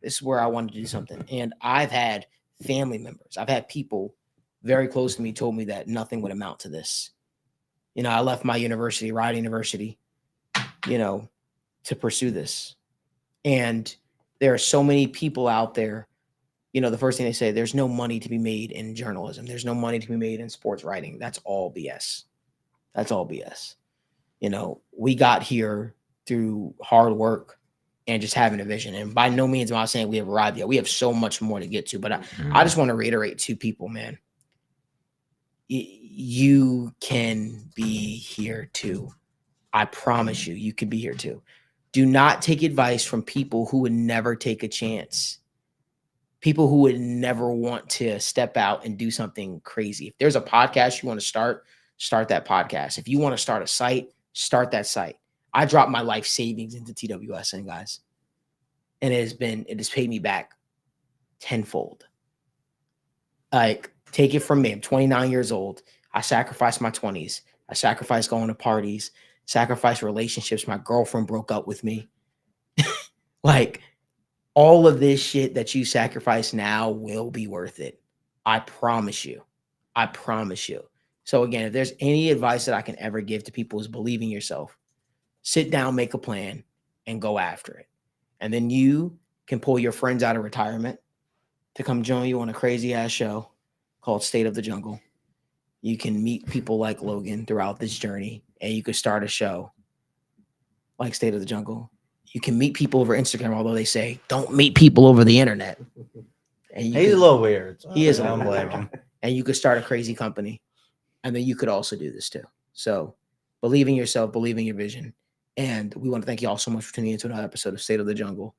This is where I wanted to do something. And I've had family members, I've had people very close to me told me that nothing would amount to this. I left my university, Rright University, to pursue this. And there are so many people out there, the first thing they say, there's no money to be made in journalism. There's no money to be made in sports writing. That's all BS. That's all BS. We got here through hard work and just having a vision. And by no means am I saying we have arrived yet. We have so much more to get to. But I just want to reiterate to people, man, you can be here too. I promise you, you can be here too. Do not take advice from people who would never take a chance. People who would never want to step out and do something crazy. If there's a podcast you want to start that podcast. If you want to start a site, start that site. I dropped my life savings into TWSN, guys. And it has paid me back tenfold. Like, take it from me. I'm 29 years old. I sacrificed my 20s. I sacrificed going to parties, sacrificed relationships. My girlfriend broke up with me. Like, all of this shit that you sacrifice now will be worth it. I promise you. I promise you. So again, if there's any advice that I can ever give to people is believe in yourself. Sit down, make a plan, and go after it. And then you can pull your friends out of retirement to come join you on a crazy ass show called State of the Jungle. You can meet people like Logan throughout this journey, and you could start a show like State of the Jungle. You can meet people over Instagram, although they say don't meet people over the internet. And He's a little weird. He is a I don't little blame weird. him. And you could start a crazy company. And then you could also do this too. So believe in yourself, believe in your vision. And we want to thank you all so much for tuning into another episode of State of the Jungle.